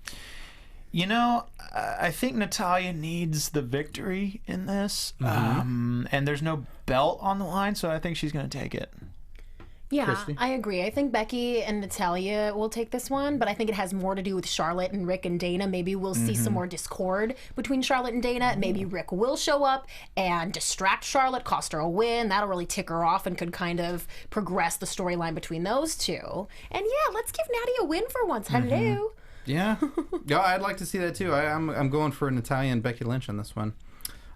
I think Natalya needs the victory in this. And there's no belt on the line, so I think she's going to take it. Yeah, Christy? I agree. I think Becky and Natalya will take this one, but I think it has more to do with Charlotte and Rick and Dana. Maybe we'll see some more discord between Charlotte and Dana. Maybe Rick will show up and distract Charlotte, cost her a win. That'll really tick her off and could kind of progress the storyline between those two. And yeah, let's give Natty a win for once. Hello. Yeah. Yeah, I'd like to see that too. I'm going for Natalya and Becky Lynch on this one.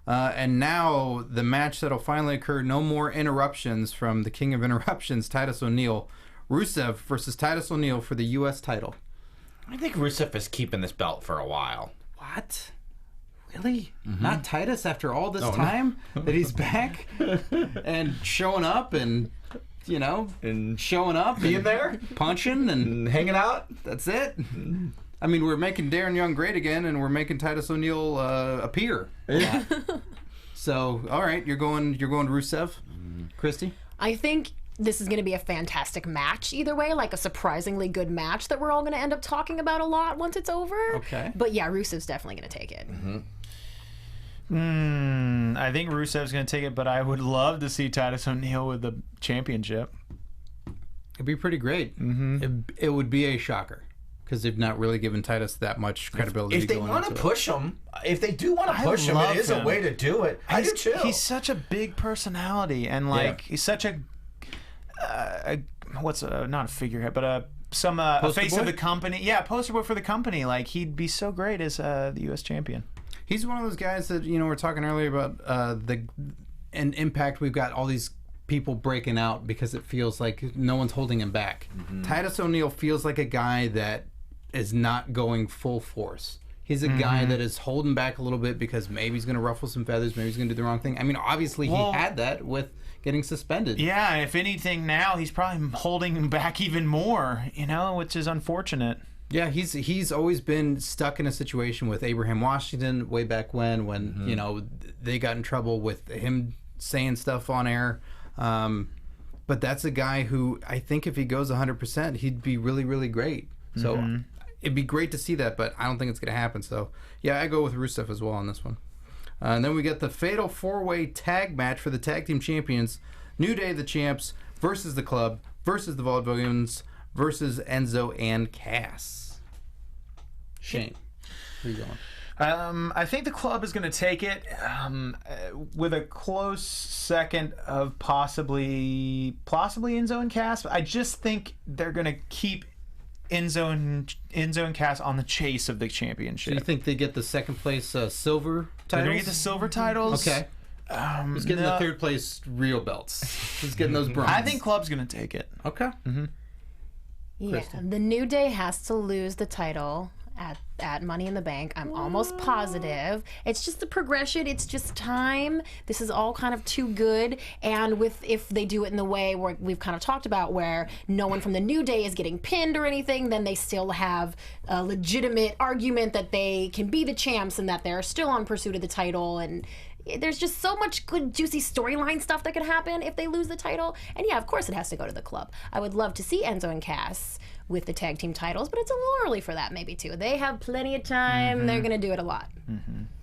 And now the match that'll finally occur. No more interruptions from the King of Interruptions, Titus O'Neil. Rusev versus Titus O'Neil for the U.S. title. I think Rusev is keeping this belt for a while. What? Really? Not Titus after all this time that he's back and showing up and showing up, being there, punching and hanging out. That's it. I mean, we're making Darren Young great again, and we're making Titus O'Neil appear. Yeah. So, all right, you're going Rusev, Christy. I think this is going to be a fantastic match either way, like a surprisingly good match that we're all going to end up talking about a lot once it's over. Okay. But yeah, Rusev's definitely going to take it. I think Rusev's going to take it, but I would love to see Titus O'Neil with the championship. It'd be pretty great. It would be a shocker. Because they've not really given Titus that much credibility. If they want to push him, if they do want to push him, it is a way to do it. I do too. He's such a big personality, and he's such a not a figurehead, but a face of the company. Yeah, poster boy for the company. Like, he'd be so great as the U.S. champion. He's one of those guys that we're talking earlier about an Impact. We've got all these people breaking out because it feels like no one's holding him back. Titus O'Neil feels like a guy that is not going full force. He's a guy that is holding back a little bit because maybe he's going to ruffle some feathers, maybe he's going to do the wrong thing. I mean, obviously he had that with getting suspended. Yeah, if anything now, he's probably holding him back even more, which is unfortunate. Yeah, he's always been stuck in a situation with Abraham Washington way back when they got in trouble with him saying stuff on air. But that's a guy who I think if he goes 100%, he'd be really, really great. So it'd be great to see that, but I don't think it's going to happen. So, yeah, I go with Rusev as well on this one. And then we get the Fatal 4-Way Tag Match for the Tag Team Champions. New Day, the Champs, versus the Club, versus the Vaudevillains, versus Enzo and Cass. Shane, where are you going? I think the Club is going to take it with a close second of possibly Enzo and Cass. I just think they're going to keep Enzo and Cass on the chase of the championship. Do you think they get the second place silver titles? They're going to get the silver titles? Okay. Who's getting the third place real belts? Who's getting those bronze? I think Club's going to take it. Okay. Yeah, the New Day has to lose the title at Money in the Bank. I'm almost positive. It's just the progression. It's just time. This is all kind of too good. And if they do it in the way where we've kind of talked about, where no one from the New Day is getting pinned or anything, then they still have a legitimate argument that they can be the champs and that they're still on pursuit of the title. And there's just so much good, juicy storyline stuff that could happen if they lose the title. And yeah, of course it has to go to the Club. I would love to see Enzo and Cass with the tag team titles, but it's a little early for that maybe too. They have plenty of time. They're going to do it a lot.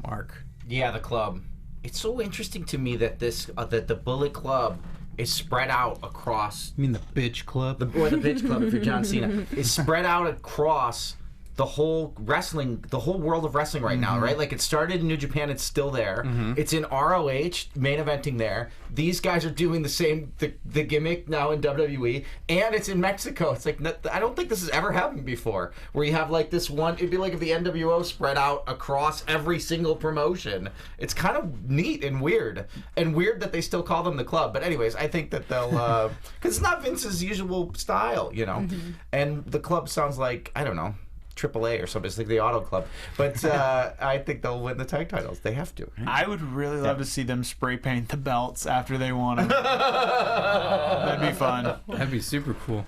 Mark. Yeah, the Club. It's so interesting to me that that the Bullet Club is spread out across. You mean the Bitch Club? The Bitch Club, if you're John Cena, is spread out across the whole world of wrestling right now, right? Like, it started in New Japan, it's still there. It's in ROH, main eventing there. These guys are doing the gimmick now in WWE, and it's in Mexico. It's like, I don't think this has ever happened before, where you have like this one, it'd be like if the NWO spread out across every single promotion. It's kind of neat and weird that they still call them the Club. But anyways, I think that they'll, because it's not Vince's usual style, you know? And the Club sounds like, I don't know, AAA or something. It's like the Auto Club. But I think they'll win the tag titles. They have to. I would really love to see them spray paint the belts after they won them. That'd be fun. That'd be super cool.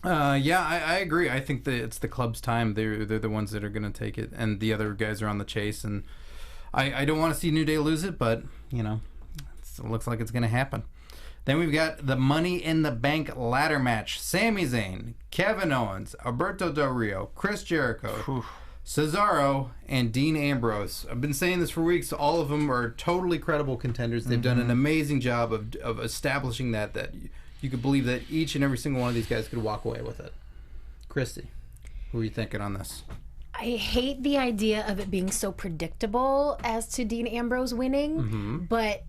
Yeah, I agree. I think that it's the Club's time. They're the ones that are going to take it, and the other guys are on the chase. And I don't want to see New Day lose it, but you know, it looks like it's going to happen. Then we've got the Money in the Bank ladder match. Sami Zayn, Kevin Owens, Alberto Del Rio, Chris Jericho, Cesaro, and Dean Ambrose. I've been saying this for weeks. All of them are totally credible contenders. They've done an amazing job of establishing that you could believe that each and every single one of these guys could walk away with it. Christy, who are you thinking on this? I hate the idea of it being so predictable as to Dean Ambrose winning, but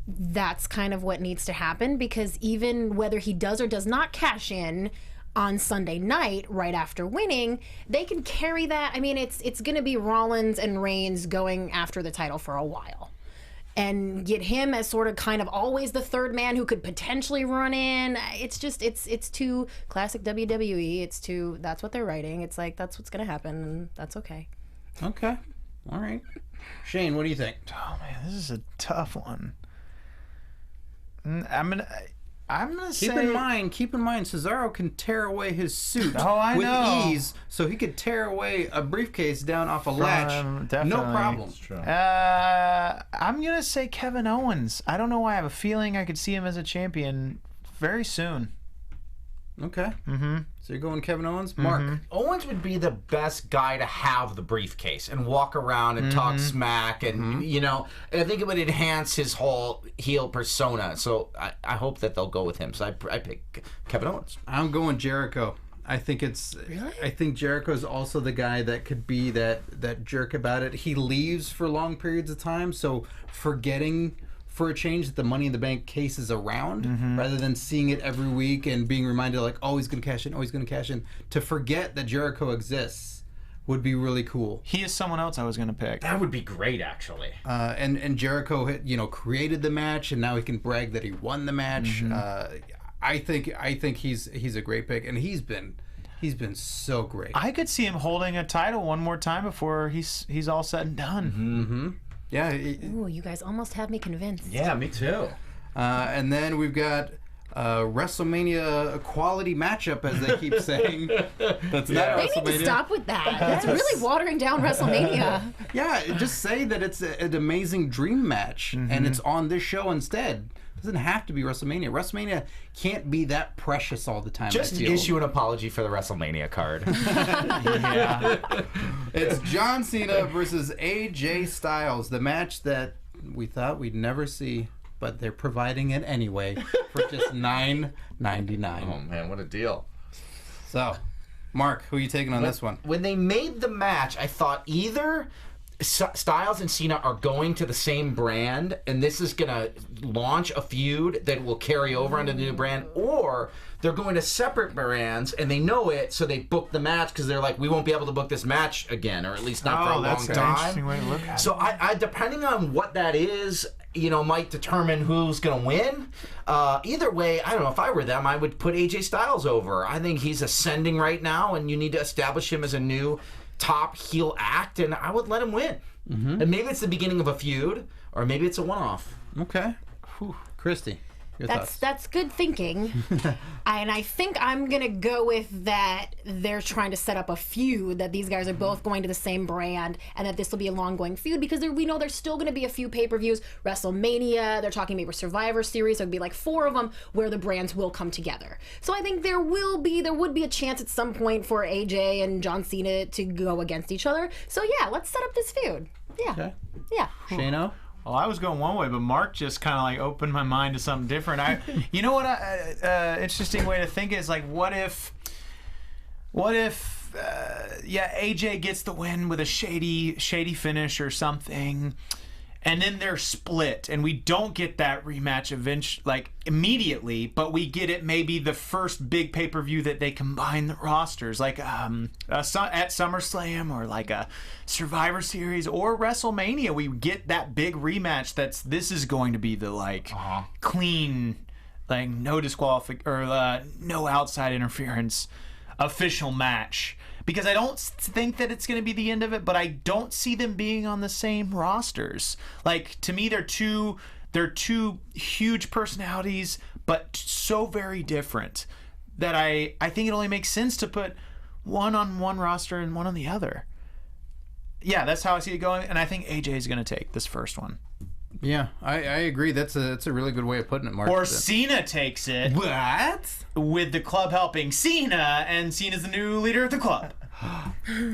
that's kind of what needs to happen, because even whether he does or does not cash in on Sunday night right after winning, they can carry that. I mean, it's going to be Rollins and Reigns going after the title for a while, and get him as sort of kind of always the third man who could potentially run in. It's just it's too classic WWE. That's what they're writing. It's like, that's what's going to happen, and that's okay. Okay. All right. Shane, what do you think? Oh man, this is a tough one. I'm gonna say. Keep in mind, Cesaro can tear away his suit with ease, so he could tear away a briefcase down off a latch, no problem. I'm gonna say Kevin Owens. I don't know why. I have a feeling I could see him as a champion very soon. Okay. So you're going Kevin Owens? Mark? Owens would be the best guy to have the briefcase and walk around and talk smack, and you know, I think it would enhance his whole heel persona. So I hope that they'll go with him. So I pick Kevin Owens. I'm going Jericho. I think I think Jericho is also the guy that could be that jerk about it. He leaves for long periods of time, so forgetting for a change that the Money in the Bank case is around, rather than seeing it every week and being reminded like, oh, he's going to cash in, to forget that Jericho exists would be really cool. He is someone else I was going to pick. That would be great, actually. And Jericho had, created the match, and now he can brag that he won the match. I think he's a great pick, and he's been so great. I could see him holding a title one more time before he's all said and done. Yeah. Ooh, you guys almost have me convinced. Yeah, me too. And then we've got WrestleMania quality matchup, as they keep saying. That's not WrestleMania. They need to stop with that. That's really watering down WrestleMania. Yeah, just say that it's an amazing dream match, and it's on this show instead. It doesn't have to be WrestleMania. WrestleMania can't be that precious all the time. Just issue an apology for the WrestleMania card. It's John Cena versus AJ Styles, the match that we thought we'd never see, but they're providing it anyway for just $9.99. Oh man, what a deal! So, Mark, who are you taking on this one? When they made the match, I thought either Styles and Cena are going to the same brand, and this is going to launch a feud that will carry over onto the new brand, or they're going to separate brands, and they know it, so they book the match because they're like, we won't be able to book this match again, or at least not for a long that's time. an interesting way to look at it. So I depending on what that is, might determine who's going to win. Either way, I don't know. If I were them, I would put AJ Styles over. I think he's ascending right now, and you need to establish him as a new top heel act, and I would let him win. And maybe it's the beginning of a feud, or maybe it's a one-off. Okay. Whew. Christy, your thoughts? That's good thinking. And I think I'm going to go with that they're trying to set up a feud, that these guys are both going to the same brand, and that this will be a long-going feud, because we know there's still going to be a few pay-per-views. WrestleMania, they're talking maybe Survivor Series, there'll be like 4 of them where the brands will come together. So I think there would be a chance at some point for AJ and John Cena to go against each other. So yeah, let's set up this feud. Yeah. Okay. Yeah. Shano? Well, I was going one way, but Mark just kind of like opened my mind to something different. You know what? Interesting way to think is like, what if AJ gets the win with a shady finish or something, and then they're split, and we don't get that rematch immediately, but we get it maybe the first big pay-per-view that they combine the rosters, like at SummerSlam or like a Survivor Series or WrestleMania. We get that big rematch. This is going to be the clean, like no disqualification or no outside interference official match. Because I don't think that it's going to be the end of it, but I don't see them being on the same rosters. Like, to me, they're two huge personalities, but so very different that I think it only makes sense to put one on one roster and one on the other. Yeah, that's how I see it going, and I think AJ is going to take this first one. Yeah, I agree. That's a really good way of putting it, Mark. Or Cena takes it. What? With the club helping Cena, and Cena's the new leader of the club.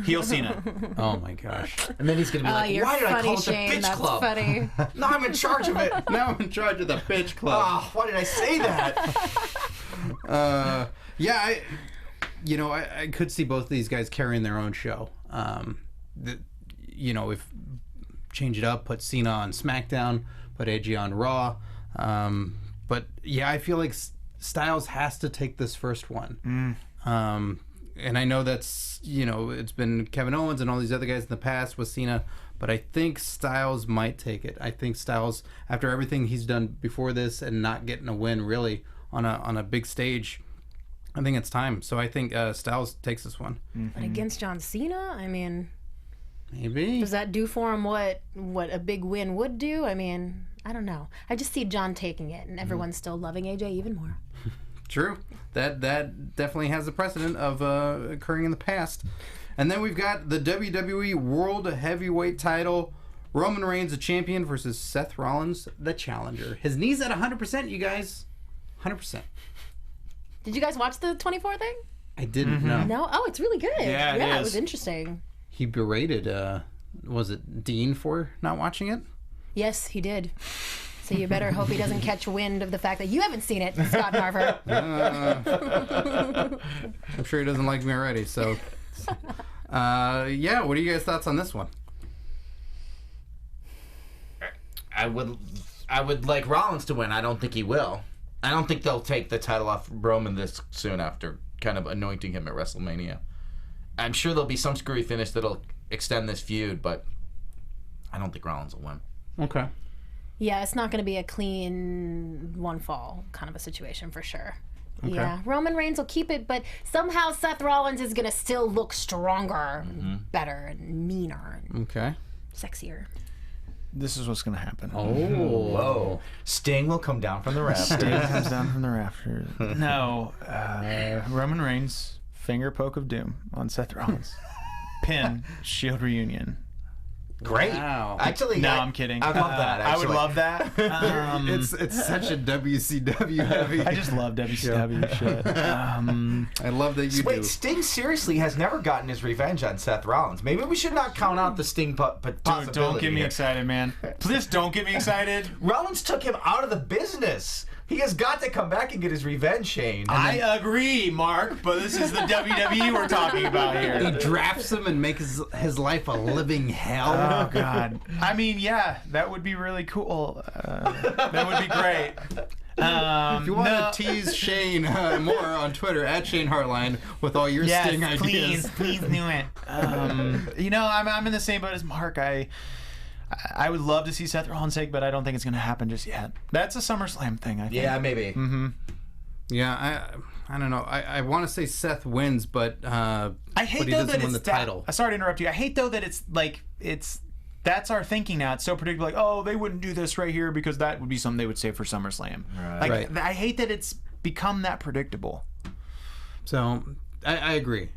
Heel Cena. Oh my gosh. And then he's going to be like, why did I call it the bitch that's club? Funny. Now I'm in charge of it. Now I'm in charge of the bitch club. Oh, why did I say that? I could see both of these guys carrying their own show. If change it up, put Cena on SmackDown, put AJ on Raw. But yeah, I feel like Styles has to take this first one. And I know that's, it's been Kevin Owens and all these other guys in the past with Cena, but I think Styles might take it. I think Styles, after everything he's done before this and not getting a win really on a big stage, I think it's time. So I think Styles takes this one. But against John Cena, I mean... Maybe. Does that do for him what a big win would do? I mean, I don't know. I just see John taking it, and everyone's still loving AJ even more. True. That definitely has the precedent of occurring in the past. And then we've got the WWE World Heavyweight title. Roman Reigns, the champion, versus Seth Rollins, the challenger. His knee's at 100%, you guys. 100%. Did you guys watch the 24 thing? I didn't know. No? Oh, it's really good. Yeah, it was interesting. He berated, was it Dean for not watching it? Yes, he did. So you better hope he doesn't catch wind of the fact that you haven't seen it, Scott Narver. I'm sure he doesn't like me already, so... what are you guys' thoughts on this one? I would like Rollins to win. I don't think he will. I don't think they'll take the title off Roman this soon after kind of anointing him at WrestleMania. I'm sure there'll be some screwy finish that'll extend this feud, but I don't think Rollins will win. Okay. Yeah, it's not going to be a clean one fall kind of a situation for sure. Okay. Yeah, Roman Reigns will keep it, but somehow Seth Rollins is going to still look stronger, better, and meaner, and sexier. This is what's going to happen. Oh. Whoa. Sting will come down from the rafters. Sting comes down from the rafters. No. Roman Reigns... Finger poke of doom on Seth Rollins. Pin, Shield reunion. Great. Wow. Actually, I'm kidding. I love that. I would love that. It's such a WCW heavy. I just love WCW shit. I love that you do. Wait, Sting seriously has never gotten his revenge on Seth Rollins. Maybe we should not count out the Sting possibility. Don't get me here. excited, man. Please don't get me excited. Rollins took him out of the business He has got to come back and get his revenge, Shane. I agree, Mark, but this is the WWE we're talking about here. He drafts him and makes his life a living hell. Oh, God. I mean, yeah, that would be really cool. That would be great. If you want to tease Shane more on Twitter, at Shane Hartline, with all your sting ideas. Please do it. I'm in the same boat as Mark. I would love to see Seth Rollins take, but I don't think it's going to happen just yet. That's a SummerSlam thing, I think. Yeah, maybe. Mm-hmm. Yeah, I don't know. I want to say Seth wins, but I hate but he though doesn't that win it's the title. Sorry to interrupt you. I hate though that it's like that's our thinking now. It's so predictable. Like, oh, they wouldn't do this right here because that would be something they would say for SummerSlam. Right. I hate that it's become that predictable. So I agree.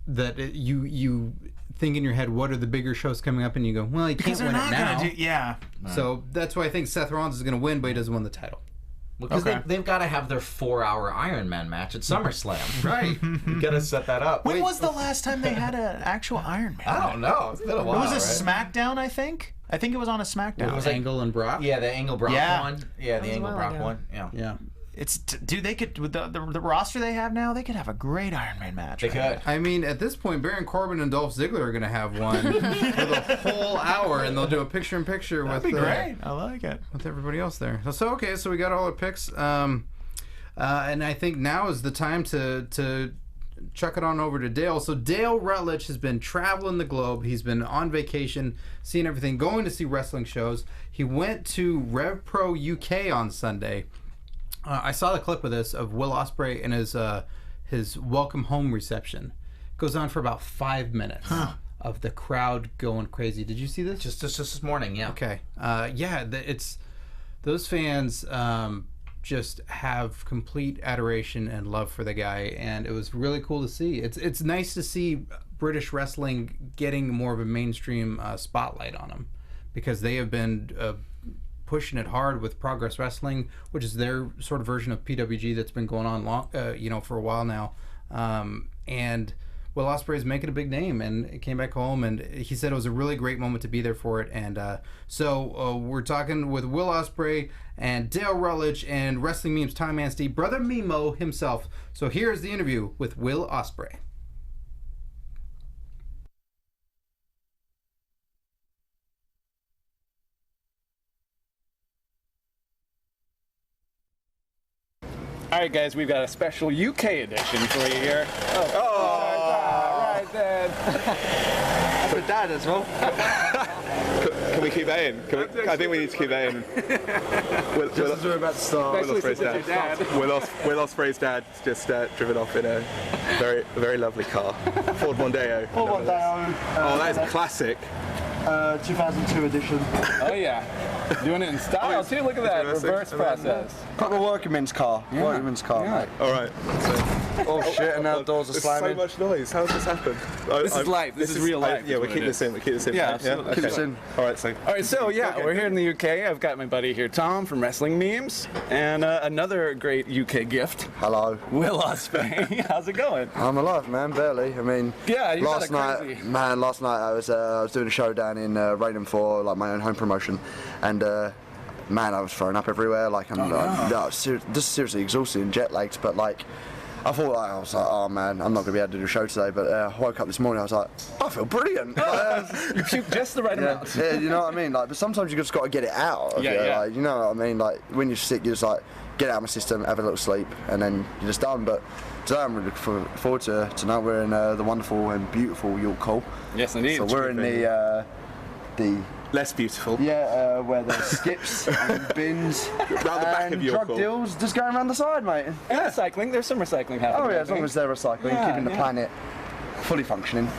You think in your head, what are the bigger shows coming up, and you go, well, he can't win it now. So that's why I think Seth Rollins is going to win, but he doesn't win the title. Because they've got to have their 4-hour Iron Man match at SummerSlam. Right. You got to set that up. When was the last time they had an actual Iron Man? I don't know. It's been a while. It was a SmackDown, I think. I think it was on a SmackDown. It was Angle and Brock? Yeah, the Angle Brock one. Yeah, the Angle Brock one. Yeah. Dude, they could, with the roster they have now, they could have a great Iron Man match. They could. I mean, at this point, Baron Corbin and Dolph Ziggler are going to have one for the whole hour, and they'll do a picture-in-picture with. That'd be great. I like it. With everybody else there. So we got all our picks, and I think now is the time to chuck it on over to Dale. So Dale Rutledge has been traveling the globe. He's been on vacation, seeing everything, going to see wrestling shows. He went to Rev Pro UK on Sunday. I saw the clip of this of Will Ospreay and his welcome home reception. It goes on for about 5 minutes of the crowd going crazy. Did you see this? Just this morning, yeah. Okay. It's those fans just have complete adoration and love for the guy, and it was really cool to see. It's nice to see British wrestling getting more of a mainstream spotlight on them, because they have been pushing it hard with Progress Wrestling, which is their sort of version of PWG that's been going on long, for a while now. And Will Ospreay is making a big name, and came back home, and he said it was a really great moment to be there for it. And so we're talking with Will Ospreay and Dale Rutledge and Wrestling Memes Time Man Steve, Brother Mimo himself. So here's the interview with Will Ospreay. All right, guys, we've got a special UK edition for you here. Right then. That's a dad as well. Can we keep that in? I think we need to keep that in. Just as we're about to start. Will Ospreay's dad just driven off in a very lovely car. Ford Mondeo. Ford Mondeo. Oh, that is classic. 2002 edition. Oh yeah, doing it in style too. Look at that reverse process. Got the workingman's car. Yeah. Workingman's car, Yeah. mate. All right. Oh shit! And now doors are There's slamming. so much noise. How has this happened? This is life. This is real life. Yeah, is we what keep it this is. in. We keep this in. Yeah, absolutely. Keep this in. All right, so. All right, so we're here in the UK. I've got my buddy here, Tom from Wrestling Memes, and another great UK gift, Hello. Will Ospreay. How's it going? I'm alive, man. Barely. I mean, Yeah, you last got a crazy. Last night I was doing a show down in Raynham for like my own home promotion, and man, I was throwing up everywhere. Like just seriously exhausted and jet lagged. But like, I thought I was like, oh man, I'm not gonna be able to do a show today. But I woke up this morning, I was like, I feel brilliant. You puked just the right amount. Yeah, you know what I mean. Like, but sometimes you just got to get it out. Of you, Yeah. Like, you know what I mean. Like when you're sick, you just like get it out of my system, have a little sleep, and then you're just done. But today I'm really looking forward to tonight. We're in the wonderful and beautiful York Hall. Yes, indeed. So we're in the Less beautiful. where there's skips and bins Round the back and of York drug Hall. deals just going around the side, mate. And recycling. There's some recycling happening. Oh yeah, as long as they're recycling, Yeah, keeping the planet fully functioning.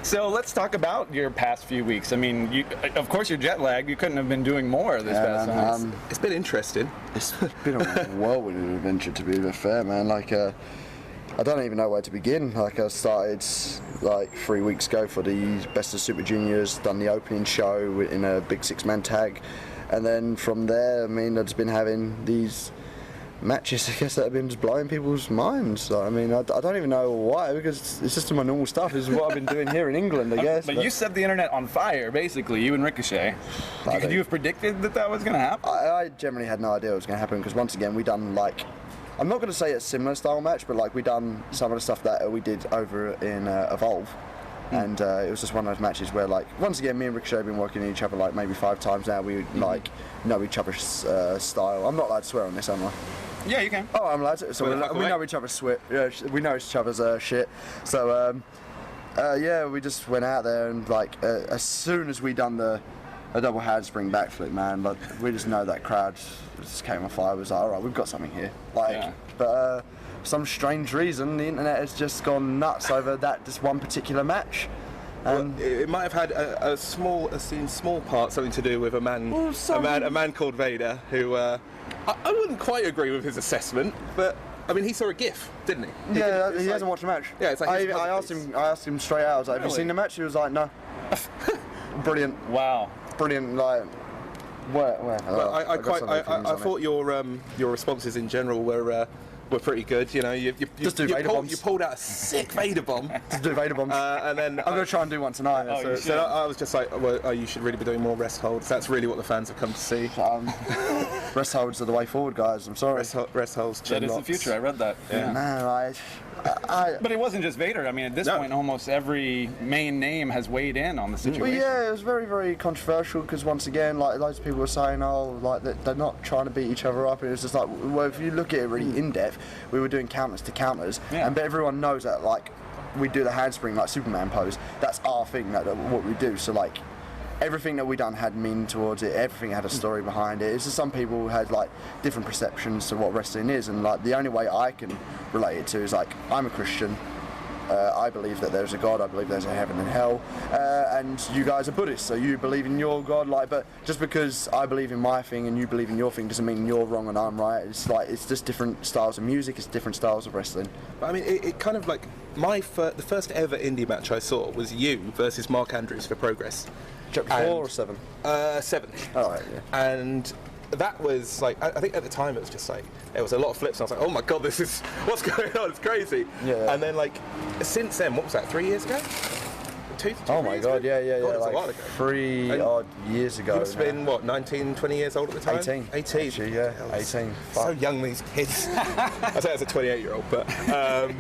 So let's talk about your past few weeks. I mean, of course you're jet lagged. You couldn't have been doing more this past month. It's been interesting. It's been a whirlwind adventure, to be fair, man. Like, I don't even know where to begin. Like, I started like 3 weeks ago for the Best of Super Juniors, done the opening show in a big 6-man tag, and then from there, I mean, I've just been having these matches, I guess, that have been just blowing people's minds. I mean, I don't even know why, because it's just my normal stuff. This is what I've been doing here in England, I guess. But you set the internet on fire, basically, you and Ricochet. Could you have predicted that was going to happen? I generally had no idea what was going to happen, because once again, we done, like, I'm not going to say a similar style match, but, like, we done some of the stuff that we did over in Evolve. And it was just one of those matches where, like, once again, me and Ricochet have been working each other, like, maybe 5 times now. We, like, know each other's style. I'm not allowed to swear on this, am I? Yeah, you can. Oh, I'm allowed to. So we know each other's we know each other's shit. So, yeah, we just went out there and, like, as soon as we done a double handspring backflip, man, like, we just know that crowd just came on fire. It was like, all right, we've got something here. Like, but for some strange reason, the internet has just gone nuts over this one particular match. Well, it might have had a small part something to do with a man called Vader, who I wouldn't quite agree with his assessment, but I mean, he saw a GIF, didn't he? Yeah, he hasn't watched the match. Yeah, it's like I asked him straight out. I was like, "Have you seen the match?" He was like, "No." Brilliant. Wow. Brilliant. Like, where? Well, I thought your responses in general were pretty good. You know, you pulled out a sick Vader bomb. Just do Vader bombs. And then I'm going to try and do one tonight. So I was just like, well, you should really be doing more rest holds. That's really what the fans have come to see. Rest holds are the way forward, guys. I'm sorry. Rest holds. That is the future. I read that. Yeah. No, but it wasn't just Vader. I mean, at this point, almost every main name has weighed in on the situation. Well, yeah, it was very, very controversial because once again, like, loads of people were saying, oh, like, they're not trying to beat each other up. And it was just like, well, if you look at it really in depth, we were doing counters to counters, and everyone knows that, like, we do the handspring like Superman pose. That's our thing, what we do. So, like, everything that we done had meaning towards it. Everything had a story behind it. It's just some people had, like, different perceptions to what wrestling is, and, like, the only way I can relate it to is, like, I'm a Christian. I believe that there's a God. I believe there's a heaven and hell. And you guys are Buddhists, so you believe in your God. Like, but just because I believe in my thing and you believe in your thing doesn't mean you're wrong and I'm right. It's like, it's just different styles of music. It's different styles of wrestling. But I mean, it kind of like the first ever indie match I saw was you versus Mark Andrews for Progress. 4 or 7? 7. Oh, right, yeah. And that was like, I think at the time it was just like, there was a lot of flips and I was like, oh my god, what's going on, it's crazy. Yeah. And then, like, since then, what was that, 3 years ago? 2 Oh my god, ago? yeah, God, it was like a while ago. 3 odd years ago. You must have been, what, 19, 20 years old at the time? 18. 18. Actually, yeah, 18. So young, these kids. I say as a 28-year-old, but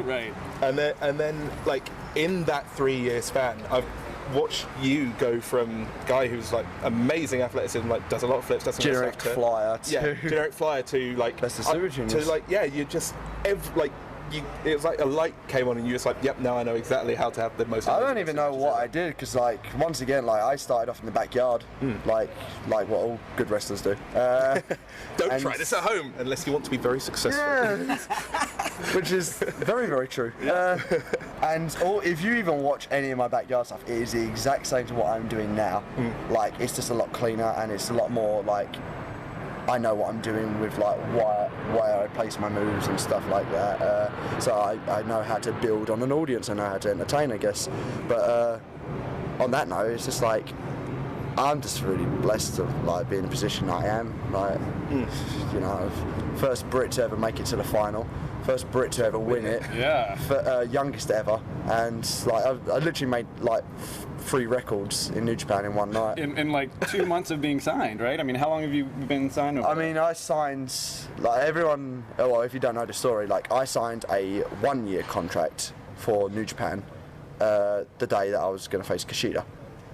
right. And then like, in that 3-year span, I've watch you go from guy who's like amazing athleticism, like does a lot of flips, does generic flyer to generic flyer to like best of super juniors. To like you just it was like a light came on and you just like, yep, now I know exactly how to have the most. I don't even know what I did because, like, once again, like, I started off in the backyard, like what all good wrestlers do. Don't try this at home unless you want to be very successful. Yeah. Which is very, very true. And if you even watch any of my backyard stuff, it is the exact same to what I'm doing now. Like, it's just a lot cleaner and it's a lot more like, I know what I'm doing with, like, why I place my moves and stuff like that. So I know how to build on an audience. I know how to entertain, I guess. But on that note, it's just like, I'm just really blessed to, like, be in the position I am. Like, you know, first Brit to ever make it to the final. First Brit to ever win it. Yeah. Youngest ever. And, like, I literally made, like, 3 records in New Japan in one night. In like 2 months of being signed, right? I mean, how long have you been signed over? I mean, I signed, like, everyone, well, if you don't know the story, like, I signed a 1-year contract for New Japan the day that I was going to face Kushida.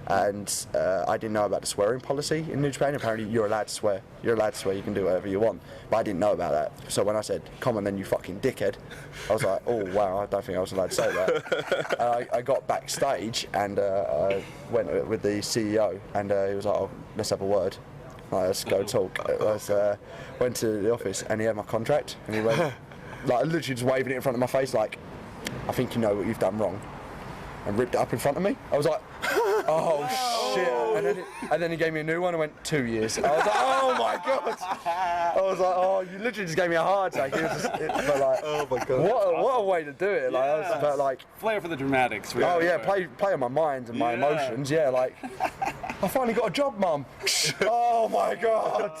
And I didn't know about the swearing policy in New Japan. Apparently, you're allowed to swear. You're allowed to swear. You can do whatever you want. But I didn't know about that. So when I said, "Come on, then, you fucking dickhead," I was like, "Oh wow, I don't think I was allowed to say that." I got backstage and I went with the CEO, and he was like, "Oh, let's have a word. Like, let's go talk." I went to the office, and he had my contract, and he went, like, literally just waving it in front of my face, like, "I think you know what you've done wrong," and ripped it up in front of me. I was like, oh shit! And then he gave me a new one and went 2 years. I was like, oh my god! I was like, oh, you literally just gave me a heart attack. But like, oh my god! What a way to do it! Like, but like, flair for the dramatics. Really. Oh yeah, play on my mind and my emotions. Yeah, like, I finally got a job, Mum. Oh my God.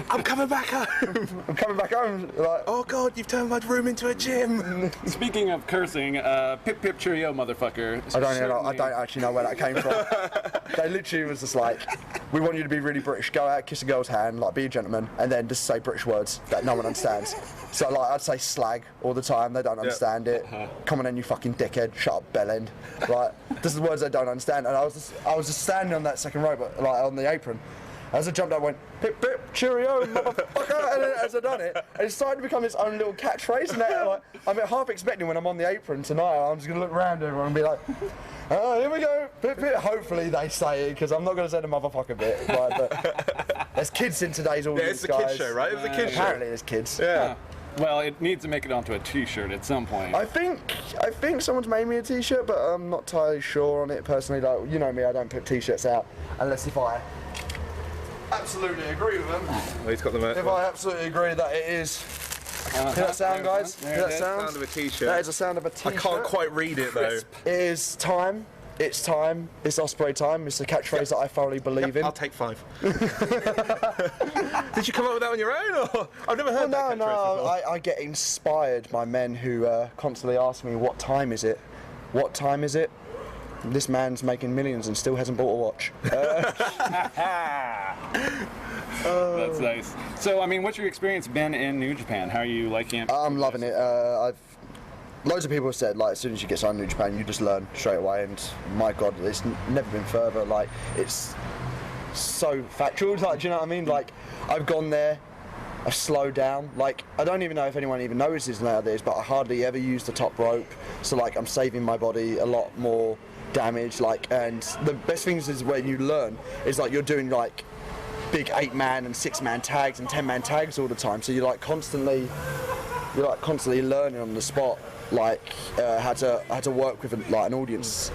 I'm coming back home. I'm coming back home. Like, oh God, you've turned my room into a gym. Speaking of cursing, pip pip cheerio, motherfucker. I don't actually know where that came from. They literally was just like, we want you to be really British. Go out, kiss a girl's hand, like be a gentleman, and then just say British words that no one understands. So like I'd say slag all the time. They don't understand it. Come on in, you fucking dickhead. Shut up, bellend. Right. This is words they don't understand. And I was just standing on that second row, but like on the apron. As I jumped out, I went, pip, pip, cheerio, motherfucker, and then as I done it, it started to become its own little catchphrase, and that, like, I'm half expecting when I'm on the apron tonight, I'm just going to look around everyone and be like, oh, here we go, pip, pip. Hopefully they say it, because I'm not going to say the motherfucker bit, but there's kids in today's audience, it's a kids show, right? It's a kids show. Apparently there's kids. Yeah. Well, it needs to make it onto a t-shirt at some point. I think someone's made me a t-shirt, but I'm not entirely sure on it personally. Like, you know me, I don't put t-shirts out unless if I absolutely agree with them. Well, he's got the if I absolutely agree that it is. Hear that sound, guys? Hear that sound? Sound of a t-shirt. That is the sound of a t-shirt. I can't quite read it though. It is time. It's time. It's Ospreay time. It's a catchphrase that I thoroughly believe in. I'll take 5. Did you come up with that on your own, or I've never heard that catchphrase before. I get inspired by men who constantly ask me, "What time is it? What time is it?" This man's making millions and still hasn't bought a watch. That's nice. So, I mean, what's your experience been in New Japan? How are you liking it? I'm loving it. Loads of people have said, like, as soon as you get signed to New Japan, you just learn straight away, and my God, it's never been further. Like, it's so factual, like, do you know what I mean? Like, I've gone there, I've slowed down. Like, I don't even know if anyone even notices nowadays, but I hardly ever use the top rope, so, like, I'm saving my body a lot more damage, like, and the best things is when you learn is, like, you're doing, like, big 8-man and 6-man tags and 10-man tags all the time, so you're constantly learning on the spot, like how to work with an audience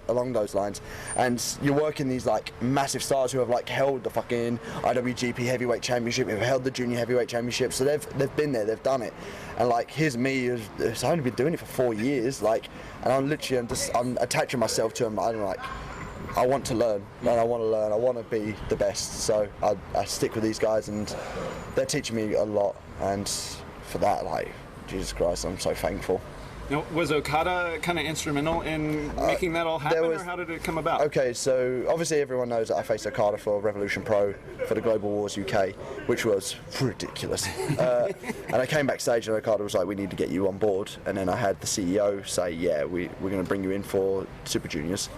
along those lines, and you're working these like massive stars who have like held the fucking IWGP Heavyweight Championship, who've held the Junior Heavyweight Championship, so they've been there, they've done it, and like here's me who's only been doing it for 4 years, like, and I'm attaching myself to them. I want to learn, and I want to be the best, so I stick with these guys, and they're teaching me a lot, and for that, like, Jesus Christ, I'm so thankful. Now, was Okada kind of instrumental in making that all happen, or how did it come about? Okay, so obviously everyone knows that I faced Okada for Revolution Pro for the Global Wars UK, which was ridiculous. And I came backstage and Okada was like, we need to get you on board. And then I had the CEO say, yeah, we're going to bring you in for Super Juniors.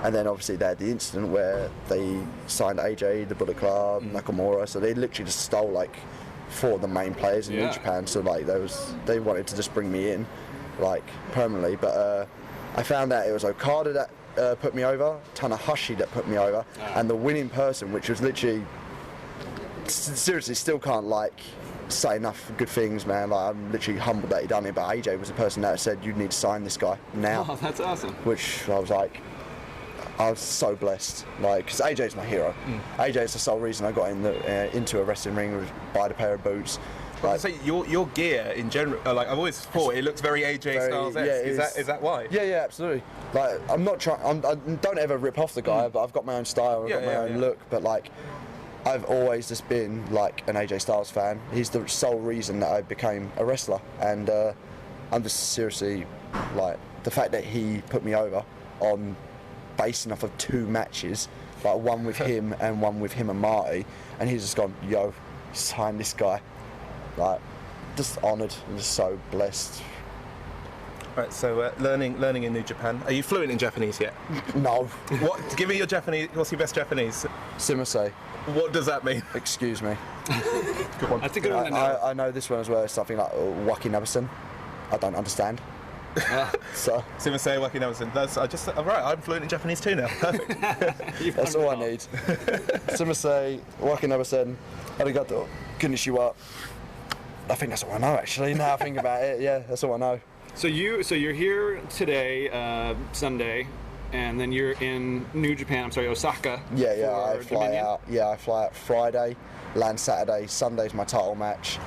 And then obviously they had the incident where they signed AJ, the Bullet Club, Nakamura, so they literally just stole like 4 of the main players in New Japan, so like they wanted to just bring me in like permanently, but I found out it was Okada that put me over, Tanahashi that put me over, and the winning person, which was literally seriously still can't like say enough good things, man. Like, I'm literally humbled that he done it, but AJ was the person that said you need to sign this guy now. Oh, that's awesome. Which I was so blessed, like, because AJ's my hero. AJ's the sole reason I got into a wrestling ring, was buy a pair of boots. Like, so your gear in general, like I've always thought, it looks very AJ Styles-esque. Is that why? Yeah, absolutely. Like, I'm not trying. I don't ever rip off the guy, but I've got my own style, I've got my own look. But like, I've always just been like an AJ Styles fan. He's the sole reason that I became a wrestler, and I'm just seriously like the fact that he put me over on basing off of 2 matches, like one with him and one with him and Marty, and he's just gone, yo, sign this guy. Like, just honoured and just so blessed. Right, so learning in New Japan. Are you fluent in Japanese yet? No. What? Give me your Japanese. What's your best Japanese? Sumisei. What does that mean? Excuse me. Good one. That's a good one to know. I know this one as well. It's something like Waki Nabesan. I don't understand. So Sumisei, Waki Nabesan. That's right. I'm fluent in Japanese too now. Perfect. That's all I need. Sumisei, Waki Nabesan, arigato, konnichiwa. I think that's all I know, actually. Now I think about it, yeah, that's all I know. So you're here today, Sunday, and then you're in Osaka. Yeah, I fly Dominion? out. Yeah, I fly out Friday, land Saturday. Sunday's my title match.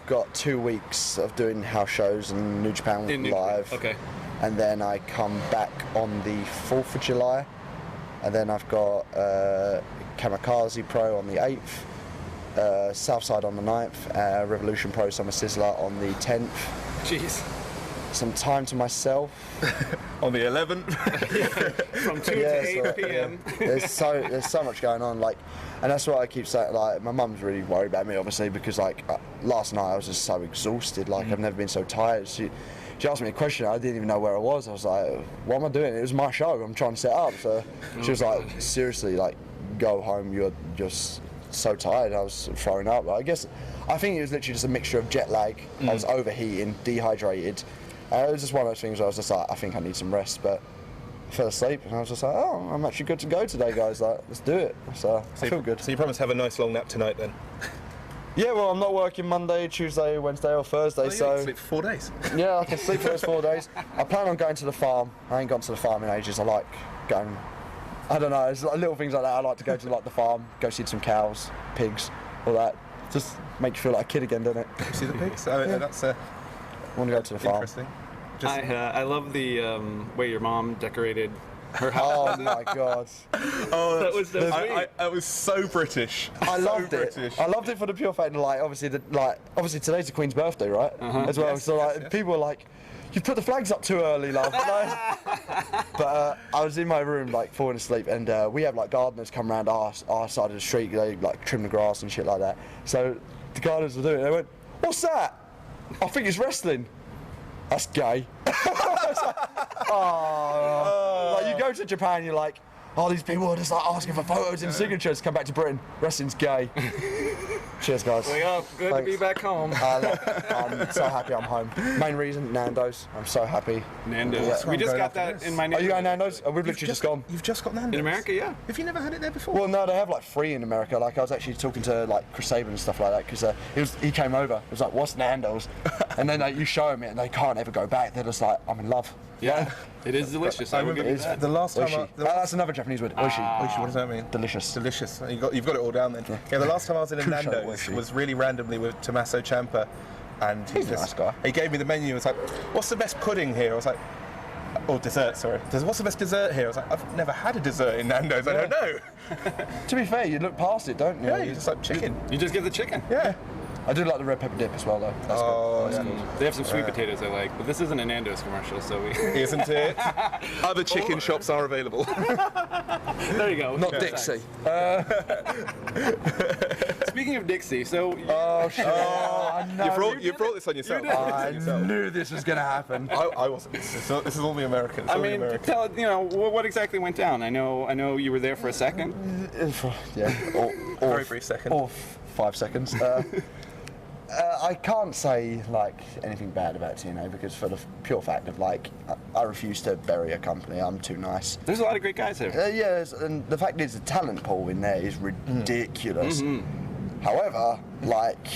Got 2 weeks of doing house shows and New Japan live. Okay. And then I come back on the 4th of July and then I've got Kamikaze Pro on the 8th, Southside on the 9th, Revolution Pro Summer Sizzler on the 10th. Jeez. Some time to myself on the 11th from 2 to 8 p.m. There's so much going on, like, and that's what I keep saying. Like, my mum's really worried about me, obviously, because like last night I was just so exhausted. Like, I've never been so tired. She asked me a question, I didn't even know where I was. I was like, what am I doing? It was my show, I'm trying to set up. So she was like, seriously, like, go home, you're just so tired. I was throwing up. I think it was literally just a mixture of jet lag. I was overheating, dehydrated. It was just one of those things where I was just like, I think I need some rest, but I fell asleep and I was just like, oh, I'm actually good to go today, guys. Like, let's do it. So I feel good. So you promise to have a nice long nap tonight then? Yeah, well, I'm not working Monday, Tuesday, Wednesday or Thursday, you so... can sleep for 4 days. Yeah, I can sleep for those 4 days. I plan on going to the farm. I ain't gone to the farm in ages. I like going... I don't know, there's like little things like that. I like to go to like the farm, go see some cows, pigs, all that. Just make you feel like a kid again, doesn't it? See the pigs? That's I want to go to the farm. Interesting. I love the way your mom decorated her house. Oh my god! Oh, that was so sweet. I was so British. I loved it. I loved it for the pure fact that, like, obviously today's the Queen's birthday, right? As well. Yes, so like people were like, "You put the flags up too early, love." But I was in my room like falling asleep, and we have like gardeners come around our side of the street. They like trim the grass and shit like that. So the gardeners were doing it. They went, "What's that?" I think it's wrestling. That's gay. Like, you go to Japan, you're like, oh, these people are just like asking for photos and signatures. Come back to Britain, wrestling's gay. Cheers, guys. Good Thanks. to be back home. I'm so happy I'm home. Main reason, Nando's. I'm so happy. Nando's. Yeah. We just got that in my neighborhood. Are you going Nando's? We've literally just gone. You've just got Nando's? In America, yeah. Have you never had it there before? Well, no, they have like 3 in America. Like, I was actually talking to like Chris Sabin and stuff like that, because he came over. He was like, "What's Nando's?" And then you show them it, and they can't ever go back. They're just like, "I'm in love." Yeah, it is delicious. I will give you that. The last time Oishi. That's another Japanese word. Oishi. Oishi, what does that mean? Delicious. Delicious. You've got it all down then. Yeah, the last time I was in a Nando's was really randomly with Tommaso Ciampa, and he's a nice guy. He gave me the menu. He was like, "What's the best pudding here?" I was like, "Oh, dessert, sorry. What's the best dessert here?" I was like, "I've never had a dessert in Nando's. I don't know." To be fair, you look past it, don't you? Yeah, you just like chicken. You just get the chicken. Yeah. I do like the red pepper dip as well, though. That's good. That's good. They have some sweet potatoes I like, but this isn't a Nando's commercial, so we... Isn't it? Other chicken shops are available. There you go. Not Dixie. Speaking of Dixie, so... Oh, shit. I know. You brought this on yourself. I knew this was going to happen. I wasn't. This is all the Americans. I mean, tell what exactly went down. I know you were there for a second. Yeah. Very brief second. Or 5 seconds. I can't say like anything bad about TNA because for the pure fact of like I refuse to bury a company. I'm too nice. There's a lot of great guys there. Yes, and the fact is the talent pool in there is ridiculous. However, like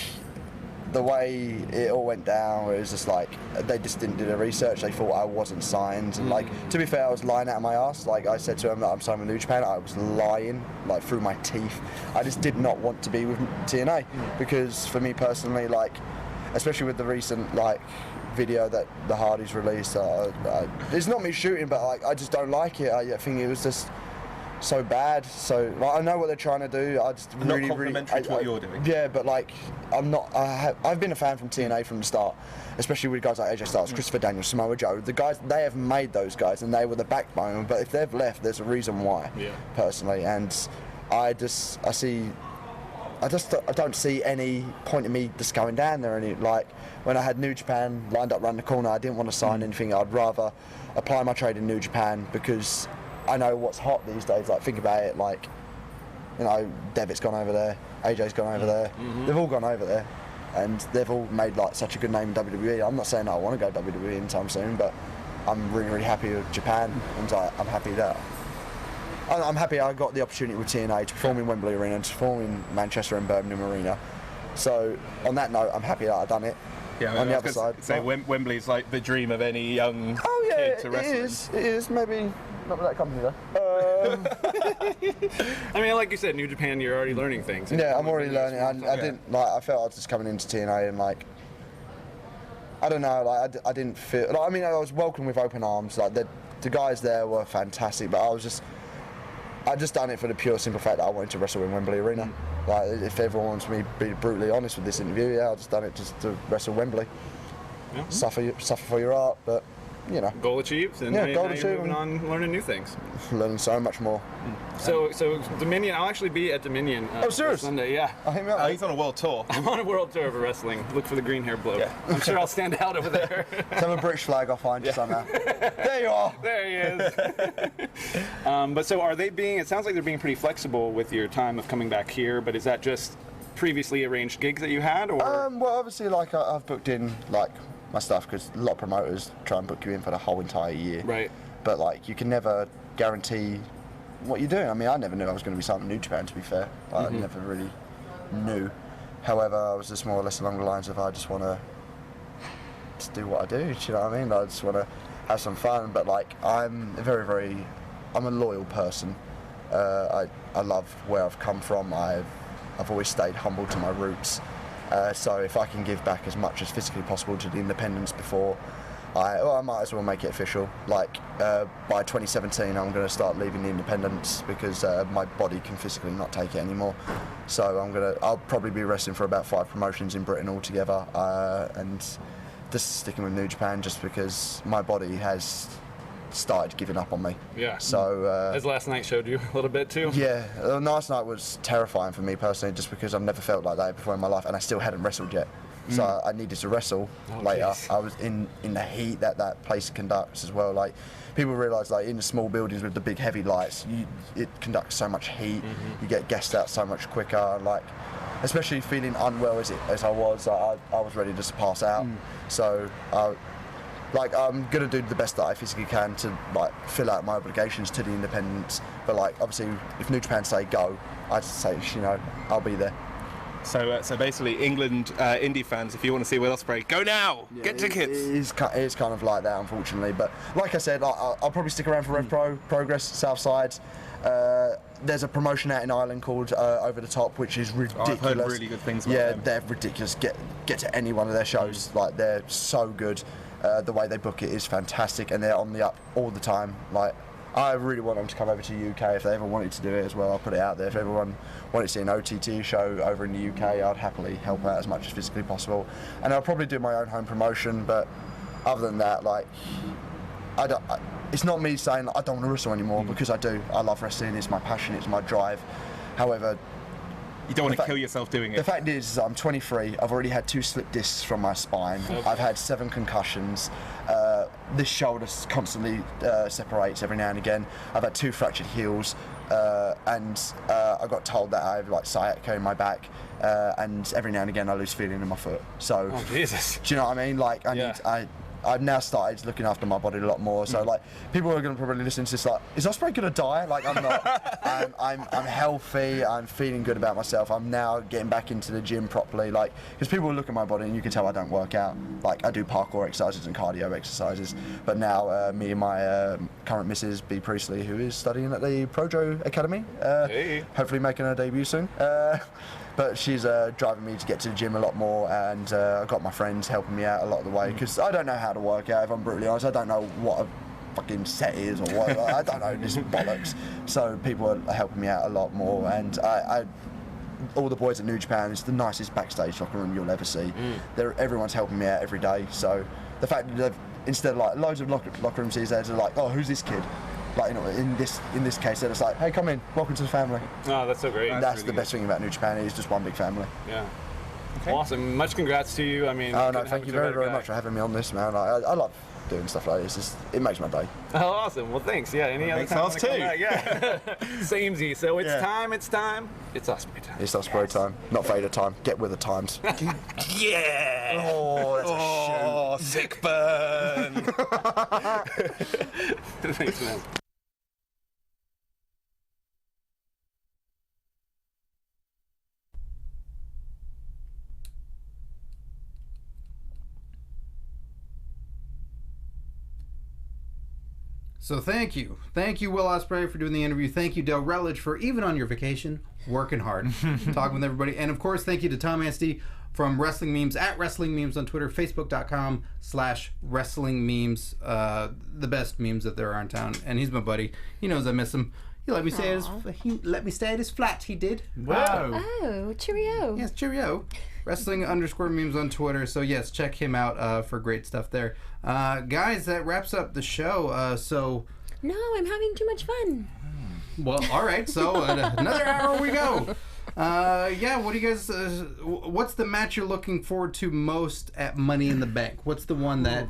the way it all went down, it was just like they just didn't do the research. They thought I wasn't signed, and like to be fair, I was lying out of my ass. Like I said to them that I'm signed with New Japan. I was lying like through my teeth. I just did not want to be with TNA because for me personally, like especially with the recent like video that the Hardys released, it's not me shooting, but like I just don't like it. I think it was just so bad. So like, I know what they're trying to do. I just not complimentary to what you're doing. Yeah, but like I'm not. I've been a fan from TNA from the start, especially with guys like AJ Styles, Christopher Daniels, Samoa Joe. The guys, they have made those guys, and they were the backbone. But if they've left, there's a reason why. Yeah. Personally, and I don't see any point in me just going down there. And like when I had New Japan lined up around the corner, I didn't want to sign anything. I'd rather apply my trade in New Japan because I know what's hot these days. Like think about it, like you know, Devitt's gone over there, AJ's gone over there. They've all gone over there, and they've all made like such a good name in WWE. I'm not saying I want to go WWE anytime soon, but I'm really, really happy with Japan, and I'm happy that. I'm happy I got the opportunity with TNA to perform in Wembley Arena and to perform in Manchester and Birmingham Arena. So on that note, I'm happy that I've done it. Yeah, on the other side. So Wembley's like the dream of any young kid to wrestle. It is. Maybe not with that company though. I mean, like you said, New Japan, you're already learning things. Yeah, I'm already learning. I didn't like. I felt I was just coming into TNA and like. I don't know. Like I didn't feel. Like, I mean, I was welcomed with open arms. Like the guys there were fantastic, but I was just. I just done it for the pure simple fact that I wanted to wrestle in Wembley Arena. Like, if everyone wants me to be brutally honest with this interview, I just done it just to wrestle Wembley. Yeah. Suffer for your art, but you know. Goal achieved, and yeah, now you're moving on, learning new things. Learning so much more. So Dominion, I'll actually be at Dominion. Oh, serious? Sunday, yeah. He's on a world tour. I'm on a world tour of wrestling. Look for the green hair bloke. Yeah. I'm sure I'll stand out over there. Have a British flag, I'll find you somehow. There you are. There he is. But so are they being, it sounds like they're being pretty flexible with your time of coming back here, but is that just previously arranged gigs that you had? Or? Well, obviously, like, I've booked in, like, my stuff, because a lot of promoters try and book you in for the whole entire year. Right. But, like, you can never guarantee what you're doing. I mean, I never knew I was going to be something New Japan, to be fair. I never really knew. However, I was just more or less along the lines of I just want to just do what I do, do you know what I mean? I just want to have some fun, but, like, I'm a loyal person. I love where I've come from. I've always stayed humble to my roots. So if I can give back as much as physically possible to the independents before, I might as well make it official. Like, by 2017, I'm going to start leaving the independents because my body can physically not take it anymore. So I'll probably be wrestling for about 5 promotions in Britain altogether, and just sticking with New Japan just because my body has started giving up on me. Yeah. So as last night showed you a little bit too. Yeah, last night was terrifying for me personally, just because I've never felt like that before in my life, and I still hadn't wrestled yet. So I needed to wrestle later. Geez. I was in the heat that place conducts as well. Like, people realise, like, in the small buildings with the big heavy lights, it conducts so much heat. You get gassed out so much quicker. Like, especially feeling unwell as I was, I was ready just to pass out. So. Like, I'm going to do the best that I physically can to, like, fill out my obligations to the independents. But, like, obviously, if New Japan say go, I'd say, you know, I'll be there. So basically, England indie fans, if you want to see Will Ospreay, go now! Yeah, Get tickets! It is kind of like that, unfortunately. But, like I said, I'll probably stick around for Rev Pro, Progress, Southside. There's a promotion out in Ireland called Over the Top, which is ridiculous. I've heard really good things about them. They're ridiculous. Get to any one of their shows. Like, they're so good. The way they book it is fantastic, and they're on the up all the time. Like, I really want them to come over to the UK if they ever wanted to do it as well. I'll put it out there. If everyone wanted to see an OTT show over in the UK, I'd happily help out as much as physically possible. And I'll probably do my own home promotion, but other than that, like, it's not me saying I don't want to wrestle anymore, because I do. I love wrestling. It's my passion. It's my drive. However, you don't want to kill yourself doing it. The fact is, I'm 23. I've already had 2 slip discs from my spine. Okay. I've had 7 concussions. This shoulder constantly separates every now and again. I've had 2 fractured heels, and I got told that I have, like, sciatica in my back, and every now and again I lose feeling in my foot. So, oh, Jesus. Do you know what I mean? Like, I've now started looking after my body a lot more. So, like, people are going to probably listen to this like, is Ospreay going to die? Like, I'm not. I'm healthy. I'm feeling good about myself. I'm now getting back into the gym properly. Like, because people will look at my body and you can tell I don't work out. Like, I do parkour exercises and cardio exercises. But now, me and my current missus, B. Priestley, who is studying at the Projo Academy, hopefully making her debut soon. But she's driving me to get to the gym a lot more, and I've got my friends helping me out a lot of the way, because I don't know how to work out, if I'm brutally honest. I don't know what a fucking set is or what. I don't know this bollocks. So people are helping me out a lot more, and all the boys at New Japan, it's the nicest backstage locker room you'll ever see. Everyone's helping me out every day. So the fact that they've, instead of like loads of locker rooms these days, they're like, oh, who's this kid? Like, you know, in this case, they're just like, hey, come in, welcome to the family. Oh, that's so great. That's really the best thing about New Japan. It's just one big family. Yeah. Okay. Awesome. Much congrats to you. I mean, oh no, thank you very much for having me on this, man. I love doing stuff like this. It makes my day. Oh, awesome. Well, thanks. Yeah. Any other time? Too. Yeah. Samey. So it's time. It's time. It's Ospreay time. It's Ospreay time, not Vader time. Get with the times. Yeah. Oh, that's a shoot. Sick burn. Thanks, man. So thank you, Will Ospreay, for doing the interview. Thank you, Del Rutledge, for even on your vacation, working hard, talking with everybody. And of course, thank you to Tom Anstey from Wrestling Memes, at Wrestling Memes on Twitter, Facebook.com/Wrestling Memes, the best memes that there are in town. And he's my buddy. He knows I miss him. He let me stay at his flat. He did. Wow. Oh, cheerio. Yes, cheerio. Wrestling_memes on Twitter. So yes, check him out for great stuff there. Guys, that wraps up the show. No, I'm having too much fun. Well, all right. So another hour we go. What do you guys? What's the match you're looking forward to most at Money in the Bank? What's the one that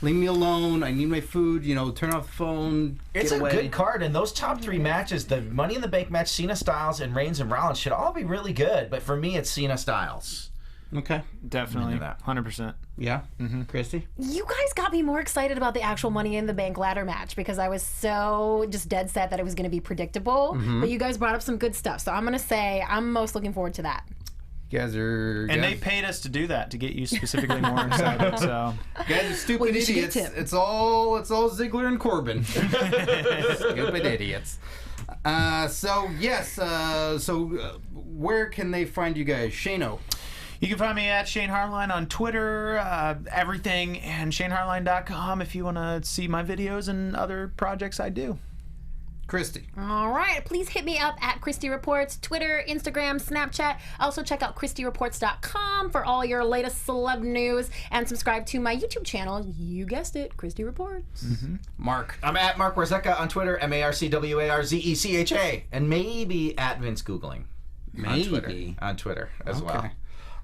leave me alone? I need my food. Turn off the phone. It's a good card, and those top 3 matches, the Money in the Bank match, Cena, Styles, and Reigns and Rollins, should all be really good. But for me, it's Cena, Styles. Okay, definitely, 100%. Yeah, Christy. You guys got me more excited about the actual Money in the Bank ladder match because I was so just dead set that it was going to be predictable. But you guys brought up some good stuff, so I'm going to say I'm most looking forward to that. You guys are... And they paid us to do that, to get you specifically more excited, so... You guys are stupid idiots. It's all Ziggler and Corbin. Stupid idiots. Where can they find you guys? Shano. You can find me at Shane Harline on Twitter, everything, and ShaneHarline.com if you want to see my videos and other projects I do. Christy. All right. Please hit me up at Christy Reports, Twitter, Instagram, Snapchat. Also check out ChristyReports.com for all your latest celeb news and subscribe to my YouTube channel. You guessed it, Christy Reports. Mark. I'm at Mark Warzeka on Twitter, MarcWarzEcha, and maybe at Vince Googling. Maybe. On Twitter as well.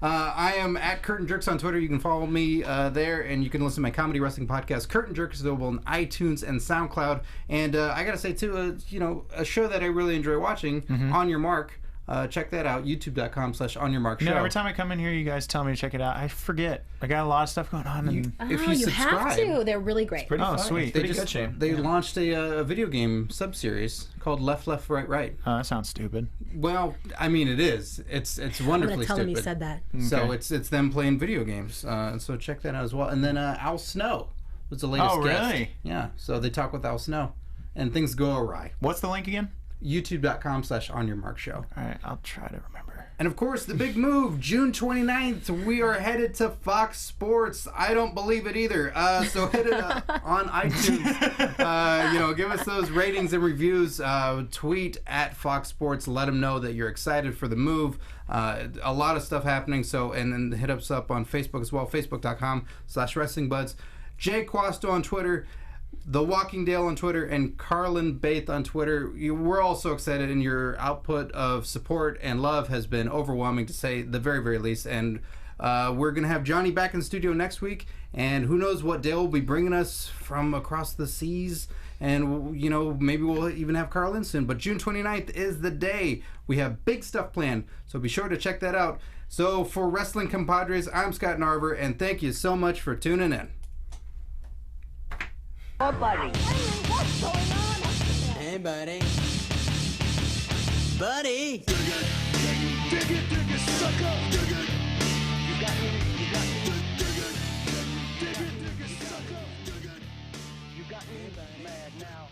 I am at Curtain Jerks on Twitter. You can follow me there, and you can listen to my comedy wrestling podcast. Curtain Jerks is available on iTunes and SoundCloud. And I gotta say too, a show that I really enjoy watching, On Your Mark. Check that out, youtube.com/onyourmarkshow. Every time I come in here, you guys tell me to check it out. I forget. I got a lot of stuff going on. If you subscribe, have to. They're really great. Sweet. They launched a video game sub-series called Left, Left, Right, Right. Oh, that sounds stupid. Well, I mean, it is. It's wonderfully tell stupid. him you said that. So it's them playing video games. So check that out as well. And then Al Snow was the latest guest. Oh, really? Yeah. So they talk with Al Snow, and things go awry. What's the link again? youtube.com/onyourmarkshow. All right, I'll try to remember. And of course, the big move, June 29th, we are headed to Fox Sports. I don't believe it either. So hit it on iTunes. Give us those ratings and reviews. Tweet at Fox Sports. Let them know that you're excited for the move. A lot of stuff happening. So, and then hit us up on Facebook as well. Facebook.com/WrestlingBuds. Jay Quasto on Twitter. The Walking Dale on Twitter, and Carlin Baith on Twitter. We're all so excited, and your output of support and love has been overwhelming, to say the very, very least. And we're going to have Johnny back in the studio next week, and who knows what Dale will be bringing us from across the seas. And, maybe we'll even have Carl in soon. But June 29th is the day. We have big stuff planned, so be sure to check that out. So for Wrestling Compadres, I'm Scott Narver, and thank you so much for tuning in. Oh, buddy. What's going on? Hey, buddy. Buddy. Dig it, sucker. Dig it. You got me. Dig it, sucker. Dig it. You got me mad now.